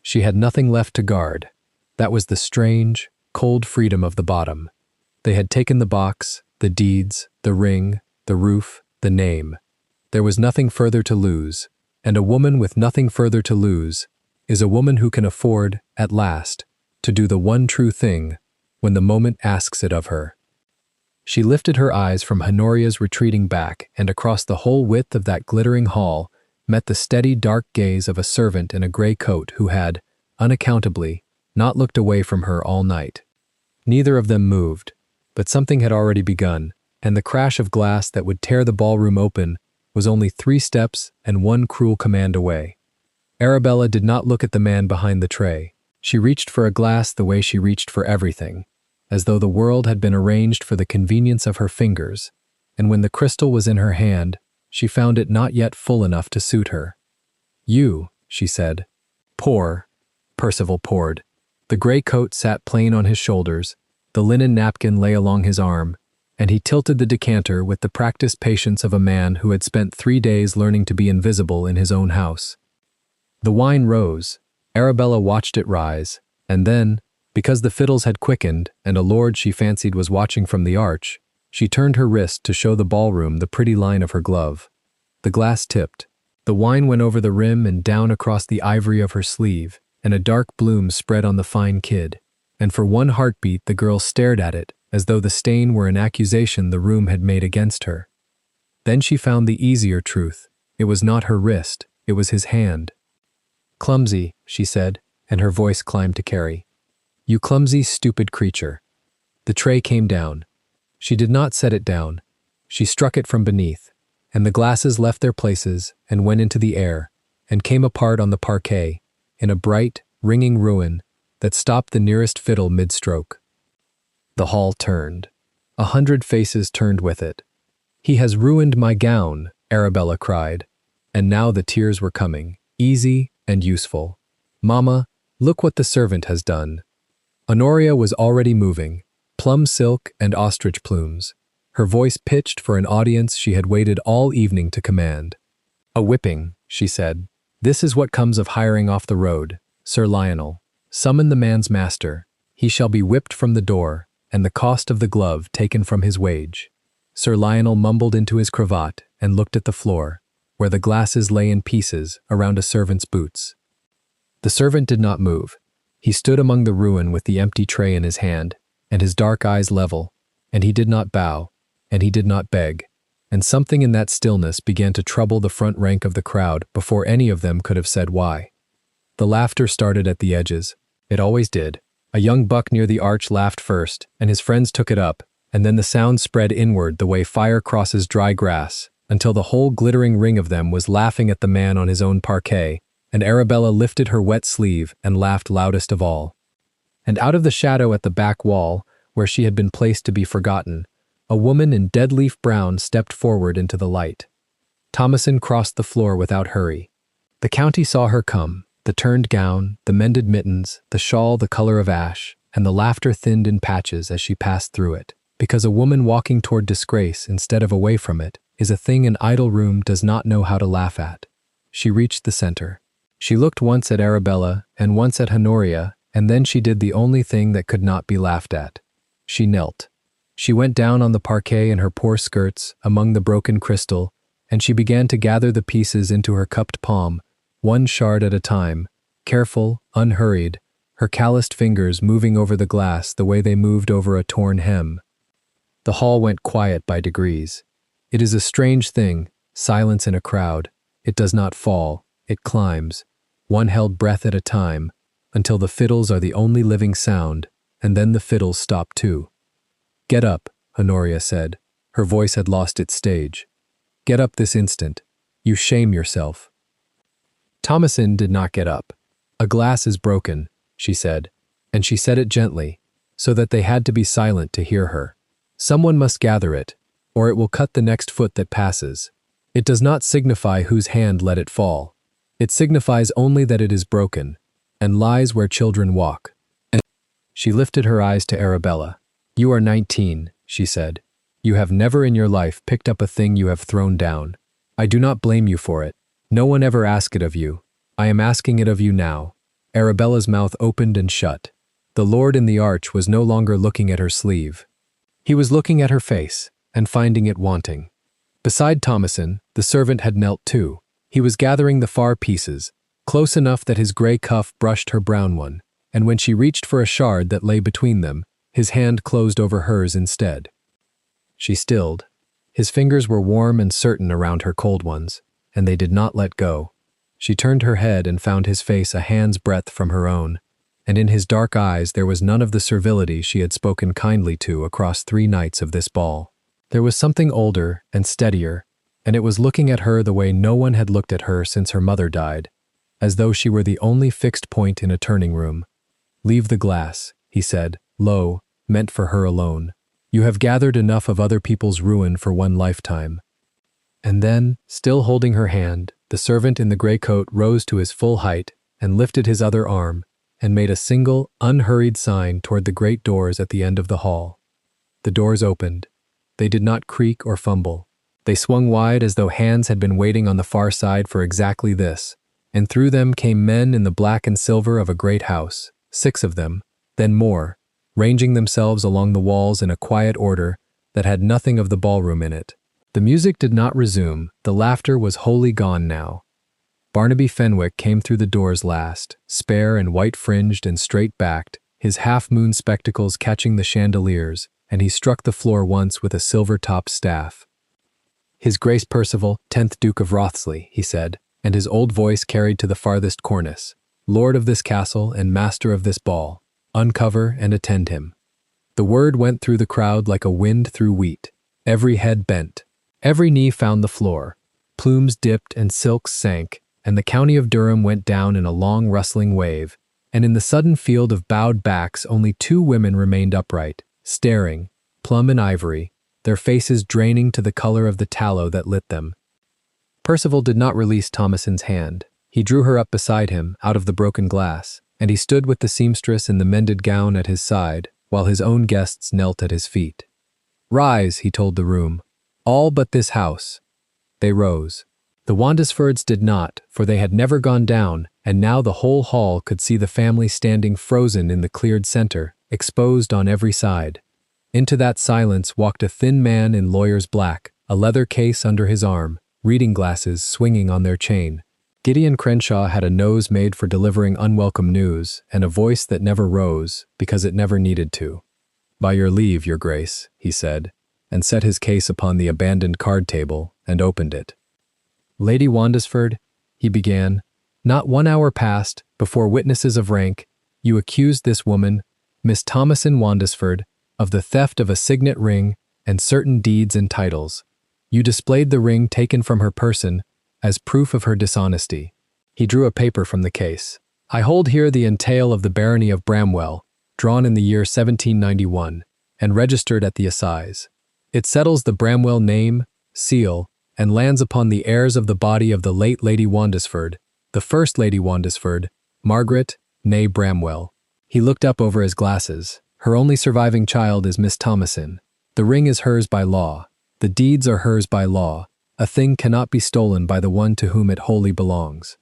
She had nothing left to guard. That was the strange, cold freedom of the bottom. They had taken the box, the deeds, the ring, the roof, the name. There was nothing further to lose, and a woman with nothing further to lose is a woman who can afford, at last, to do the one true thing when the moment asks it of her. She lifted her eyes from Honoria's retreating back and across the whole width of that glittering hall met the steady dark gaze of a servant in a gray coat who had, unaccountably, not looked away from her all night. Neither of them moved, but something had already begun, and the crash of glass that would tear the ballroom open was only 3 steps and 1 cruel command away. Arabella did not look at the man behind the tray. She reached for a glass the way she reached for everything, as though the world had been arranged for the convenience of her fingers, and when the crystal was in her hand, she found it not yet full enough to suit her. "You," she said. "Pour." Percival poured. The gray coat sat plain on his shoulders, the linen napkin lay along his arm, and he tilted the decanter with the practiced patience of a man who had spent 3 days learning to be invisible in his own house. The wine rose. Arabella watched it rise, and then, because the fiddles had quickened and a lord she fancied was watching from the arch, she turned her wrist to show the ballroom the pretty line of her glove. The glass tipped. The wine went over the rim and down across the ivory of her sleeve, and a dark bloom spread on the fine kid. And for one heartbeat the girl stared at it, as though the stain were an accusation the room had made against her. Then she found the easier truth. It was not her wrist, it was his hand. "Clumsy," she said, and her voice climbed to Carrie. "You clumsy, stupid creature." The tray came down. She did not set it down. She struck it from beneath, and the glasses left their places and went into the air, and came apart on the parquet, in a bright, ringing ruin that stopped the nearest fiddle mid-stroke. The hall turned. 100 faces turned with it. "He has ruined my gown," Arabella cried, and now the tears were coming, easy and useful. "Mama, look what the servant has done." Honoria was already moving, plum silk and ostrich plumes, her voice pitched for an audience she had waited all evening to command. "A whipping," she said. "This is what comes of hiring off the road. Sir Lionel, summon the man's master. He shall be whipped from the door, and the cost of the glove taken from his wage." Sir Lionel mumbled into his cravat and looked at the floor, where the glasses lay in pieces around a servant's boots. The servant did not move. He stood among the ruin with the empty tray in his hand, and his dark eyes level, and he did not bow, and he did not beg, and something in that stillness began to trouble the front rank of the crowd before any of them could have said why. The laughter started at the edges. It always did. A young buck near the arch laughed first, and his friends took it up, and then the sound spread inward the way fire crosses dry grass, until the whole glittering ring of them was laughing at the man on his own parquet, and Arabella lifted her wet sleeve and laughed loudest of all. And out of the shadow at the back wall, where she had been placed to be forgotten, a woman in dead leaf brown stepped forward into the light. Thomasin crossed the floor without hurry. The county saw her come, the turned gown, the mended mittens, the shawl the color of ash, and the laughter thinned in patches as she passed through it, because a woman walking toward disgrace instead of away from it is a thing an idle room does not know how to laugh at. She reached the center. She looked once at Arabella and once at Honoria, and then she did the only thing that could not be laughed at. She knelt. She went down on the parquet in her poor skirts, among the broken crystal, and she began to gather the pieces into her cupped palm, one shard at a time, careful, unhurried, her calloused fingers moving over the glass the way they moved over a torn hem. The hall went quiet by degrees. It is a strange thing, silence in a crowd. It does not fall, it climbs, one held breath at a time, until the fiddles are the only living sound, and then the fiddles stop too. "Get up," Honoria said. Her voice had lost its stage. "Get up this instant. You shame yourself." Thomasin did not get up. "A glass is broken," she said, and she said it gently, so that they had to be silent to hear her. "Someone must gather it, or it will cut the next foot that passes. It does not signify whose hand let it fall. It signifies only that it is broken, and lies where children walk." And she lifted her eyes to Arabella. "You are 19, she said. "You have never in your life picked up a thing you have thrown down. I do not blame you for it. No one ever asked it of you. I am asking it of you now." Arabella's mouth opened and shut. The Lord in the arch was no longer looking at her sleeve. He was looking at her face, and finding it wanting. Beside Thomasin, the servant had knelt too. He was gathering the far pieces, close enough that his gray cuff brushed her brown one, and when she reached for a shard that lay between them, his hand closed over hers instead. She stilled. His fingers were warm and certain around her cold ones, and they did not let go. She turned her head and found his face a hand's breadth from her own, and in his dark eyes there was none of the servility she had spoken kindly to across 3 nights of this ball. There was something older and steadier, and it was looking at her the way no one had looked at her since her mother died, as though she were the only fixed point in a turning room. "Leave the glass," he said, low, meant for her alone. "You have gathered enough of other people's ruin for one lifetime." And then, still holding her hand, the servant in the gray coat rose to his full height and lifted his other arm and made a single, unhurried sign toward the great doors at the end of the hall. The doors opened. They did not creak or fumble. They swung wide as though hands had been waiting on the far side for exactly this, and through them came men in the black and silver of a great house, 6 of them, then more, ranging themselves along the walls in a quiet order that had nothing of the ballroom in it. The music did not resume, the laughter was wholly gone now. Barnaby Fenwick came through the doors last, spare and white-fringed and straight-backed, his half-moon spectacles catching the chandeliers, and he struck the floor once with a silver-topped staff. "His Grace Percival, 10th Duke of Wriothesley," he said, and his old voice carried to the farthest cornice. "Lord of this castle and master of this ball, uncover and attend him." The word went through the crowd like a wind through wheat. Every head bent. Every knee found the floor. Plumes dipped and silks sank, and the county of Durham went down in a long rustling wave, and in the sudden field of bowed backs only 2 women remained upright, staring, plum and ivory, their faces draining to the color of the tallow that lit them. Percival did not release Thomasin's hand. He drew her up beside him, out of the broken glass, and he stood with the seamstress in the mended gown at his side, while his own guests knelt at his feet. "Rise," he told the room. "All but this house." They rose. The Wandesfords did not, for they had never gone down, and now the whole hall could see the family standing frozen in the cleared center, exposed on every side. Into that silence walked a thin man in lawyer's black, a leather case under his arm, reading glasses swinging on their chain. Gideon Crenshaw had a nose made for delivering unwelcome news, and a voice that never rose, because it never needed to. "By your leave, your grace," he said, and set his case upon the abandoned card table, and opened it. "Lady Wandesford," he began, "not 1 hour passed, before witnesses of rank, you accused this woman, Miss Thomasin Wandesford, of the theft of a signet ring and certain deeds and titles. You displayed the ring taken from her person as proof of her dishonesty. He drew a paper from the case. I hold here the entail of the barony of Bramwell, drawn in the year 1791, and registered at the assize. It settles the Bramwell name, seal, and lands upon the heirs of the body of the late Lady Wandesford, the first Lady Wandesford, Margaret, née Bramwell. He looked up over his glasses. Her only surviving child is Miss Thomasin. The ring is hers by law. The deeds are hers by law. A thing cannot be stolen by the one to whom it wholly belongs.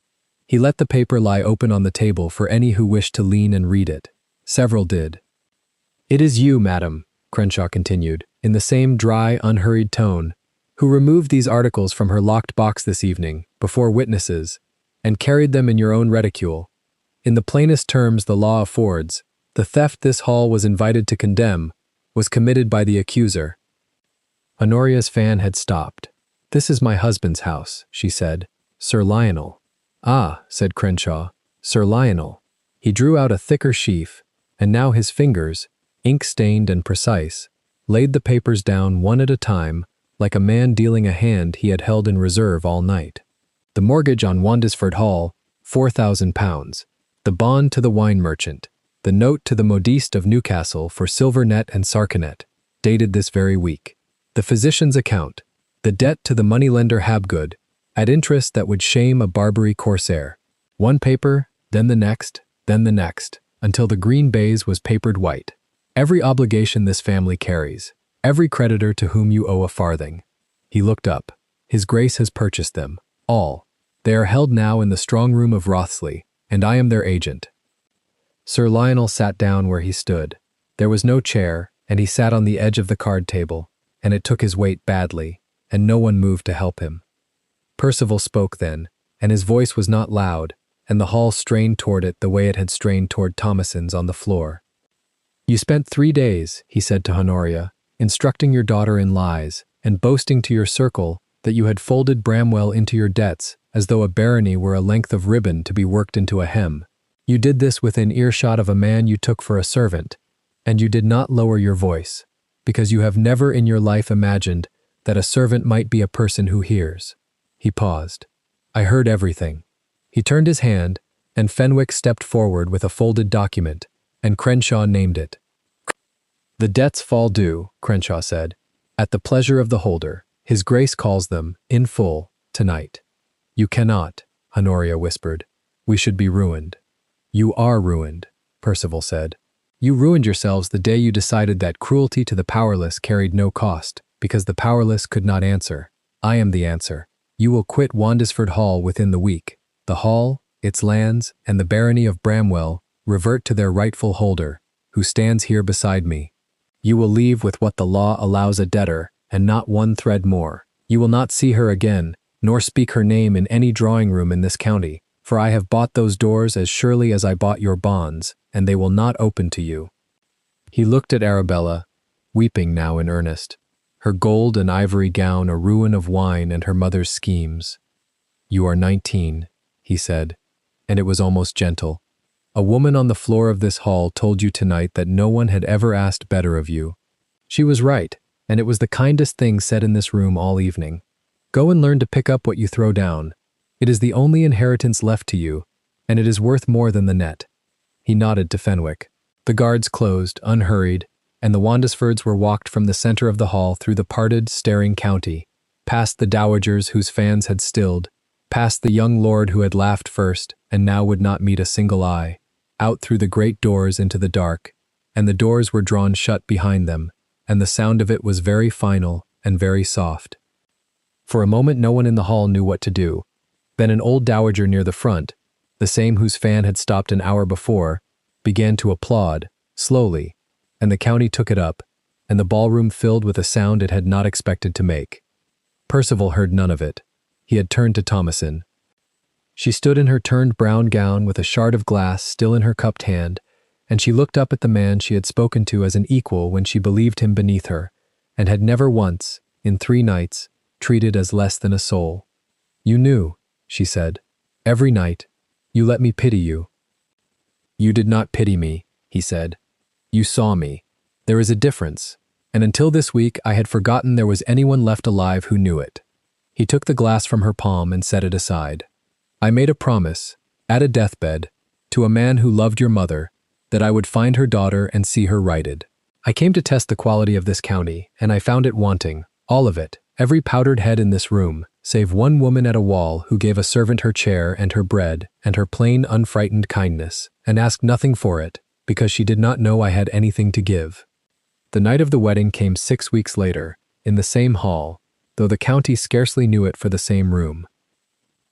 He let the paper lie open on the table for any who wished to lean and read it. Several did. It is you, madam, Crenshaw continued, in the same dry, unhurried tone, who removed these articles from her locked box this evening, before witnesses, and carried them in your own reticule. In the plainest terms the law affords, the theft this hall was invited to condemn was committed by the accuser. Honoria's fan had stopped. This is my husband's house, she said. Sir Lionel. Ah, said Crenshaw, Sir Lionel. He drew out a thicker sheaf, and now his fingers, ink-stained and precise, laid the papers down one at a time, like a man dealing a hand he had held in reserve all night. The mortgage on Wandesford Hall, £4,000. The bond to the wine merchant. The note to the modiste of Newcastle for silver net and sarcenet, dated this very week. The physician's account. The debt to the moneylender Habgood, at interest that would shame a Barbary corsair. One paper, then the next, until the green baize was papered white. Every obligation this family carries, every creditor to whom you owe a farthing. He looked up. His Grace has purchased them, all. They are held now in the strong room of Wriothesley, and I am their agent. Sir Lionel sat down where he stood. There was no chair, and he sat on the edge of the card table, and it took his weight badly, and no one moved to help him. Percival spoke then, and his voice was not loud, and the hall strained toward it the way it had strained toward Thomasin's on the floor. You spent 3 days, he said to Honoria, instructing your daughter in lies, and boasting to your circle that you had folded Bramwell into your debts as though a barony were a length of ribbon to be worked into a hem. You did this within earshot of a man you took for a servant, and you did not lower your voice, because you have never in your life imagined that a servant might be a person who hears. He paused. I heard everything. He turned his hand, and Fenwick stepped forward with a folded document, and Crenshaw named it. The debts fall due, Crenshaw said, at the pleasure of the holder. His Grace calls them, in full, tonight. You cannot, Honoria whispered. We should be ruined. You are ruined, Percival said. You ruined yourselves the day you decided that cruelty to the powerless carried no cost, because the powerless could not answer. I am the answer. You will quit Wandesford Hall within the week. The hall, its lands, and the barony of Bramwell revert to their rightful holder, who stands here beside me. You will leave with what the law allows a debtor, and not one thread more. You will not see her again, nor speak her name in any drawing room in this county, for I have bought those doors as surely as I bought your bonds, and they will not open to you. He looked at Arabella, weeping now in earnest, her gold and ivory gown a ruin of wine and her mother's schemes. You are 19, he said, and it was almost gentle. A woman on the floor of this hall told you tonight that no one had ever asked better of you. She was right, and it was the kindest thing said in this room all evening. Go and learn to pick up what you throw down. It is the only inheritance left to you, and it is worth more than the net. He nodded to Fenwick. The guards closed, unhurried, and the Wandesfords were walked from the center of the hall through the parted, staring county, past the dowagers whose fans had stilled, past the young lord who had laughed first and now would not meet a single eye, out through the great doors into the dark, and the doors were drawn shut behind them, and the sound of it was very final and very soft. For a moment no one in the hall knew what to do. Then an old dowager near the front, the same whose fan had stopped an hour before, began to applaud, slowly, and the county took it up, and the ballroom filled with a sound it had not expected to make. Percival heard none of it. He had turned to Thomasin. She stood in her turned brown gown with a shard of glass still in her cupped hand, and she looked up at the man she had spoken to as an equal when she believed him beneath her, and had never once, in 3 nights, treated as less than a soul. You knew, she said. Every night, you let me pity you. You did not pity me, he said. You saw me. There is a difference, and until this week I had forgotten there was anyone left alive who knew it. He took the glass from her palm and set it aside. I made a promise, at a deathbed, to a man who loved your mother, that I would find her daughter and see her righted. I came to test the quality of this county, and I found it wanting, all of it, every powdered head in this room, save one woman at a wall who gave a servant her chair and her bread and her plain, unfrightened kindness, and asked nothing for it, because she did not know I had anything to give. The night of the wedding came 6 weeks later, in the same hall, though the county scarcely knew it for the same room.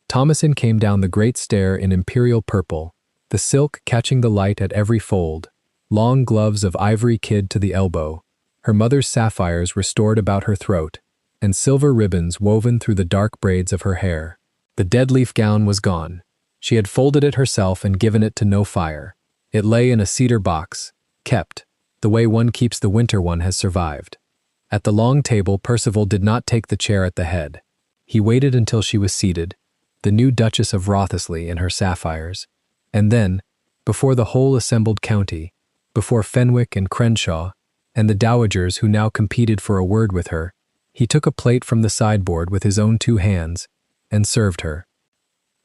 Thomasin came down the great stair in imperial purple, the silk catching the light at every fold, long gloves of ivory kid to the elbow, her mother's sapphires restored about her throat, and silver ribbons woven through the dark braids of her hair. The dead-leaf gown was gone. She had folded it herself and given it to no fire. It lay in a cedar box, kept, the way one keeps the winter one has survived. At the long table, Percival did not take the chair at the head. He waited until she was seated, the new Duchess of Wriothesley in her sapphires, and then, before the whole assembled county, before Fenwick and Crenshaw, and the dowagers who now competed for a word with her, he took a plate from the sideboard with his own 2 hands, and served her.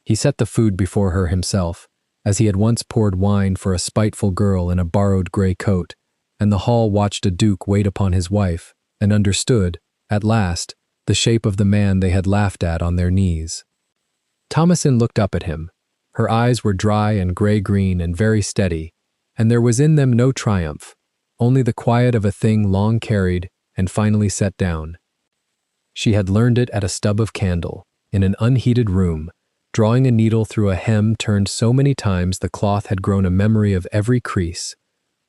He set the food before her himself, as he had once poured wine for a spiteful girl in a borrowed grey coat, and the hall watched a duke wait upon his wife, and understood, at last, the shape of the man they had laughed at on their knees. Thomasin looked up at him. Her eyes were dry and grey-green and very steady, and there was in them no triumph, only the quiet of a thing long carried and finally set down. She had learned it at a stub of candle, in an unheated room, drawing a needle through a hem turned so many times the cloth had grown a memory of every crease,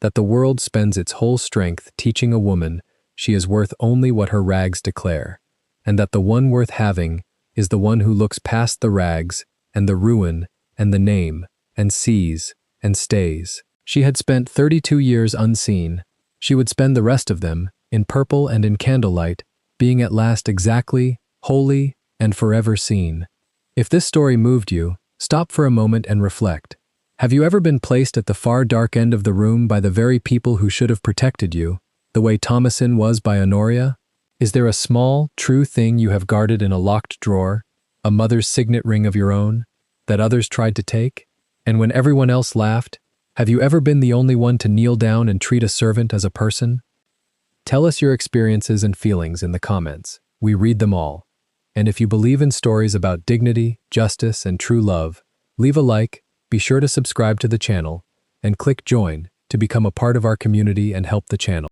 that the world spends its whole strength teaching a woman she is worth only what her rags declare, and that the one worth having is the one who looks past the rags and the ruin and the name and sees and stays. She had spent 32 years unseen. She would spend the rest of them, in purple and in candlelight, being at last exactly, wholly, and forever seen. If this story moved you, stop for a moment and reflect. Have you ever been placed at the far dark end of the room by the very people who should have protected you, the way Thomasin was by Honoria? Is there a small, true thing you have guarded in a locked drawer, a mother's signet ring of your own, that others tried to take? And when everyone else laughed, have you ever been the only one to kneel down and treat a servant as a person? Tell us your experiences and feelings in the comments. We read them all. And if you believe in stories about dignity, justice, and true love, leave a like, be sure to subscribe to the channel, and click join to become a part of our community and help the channel.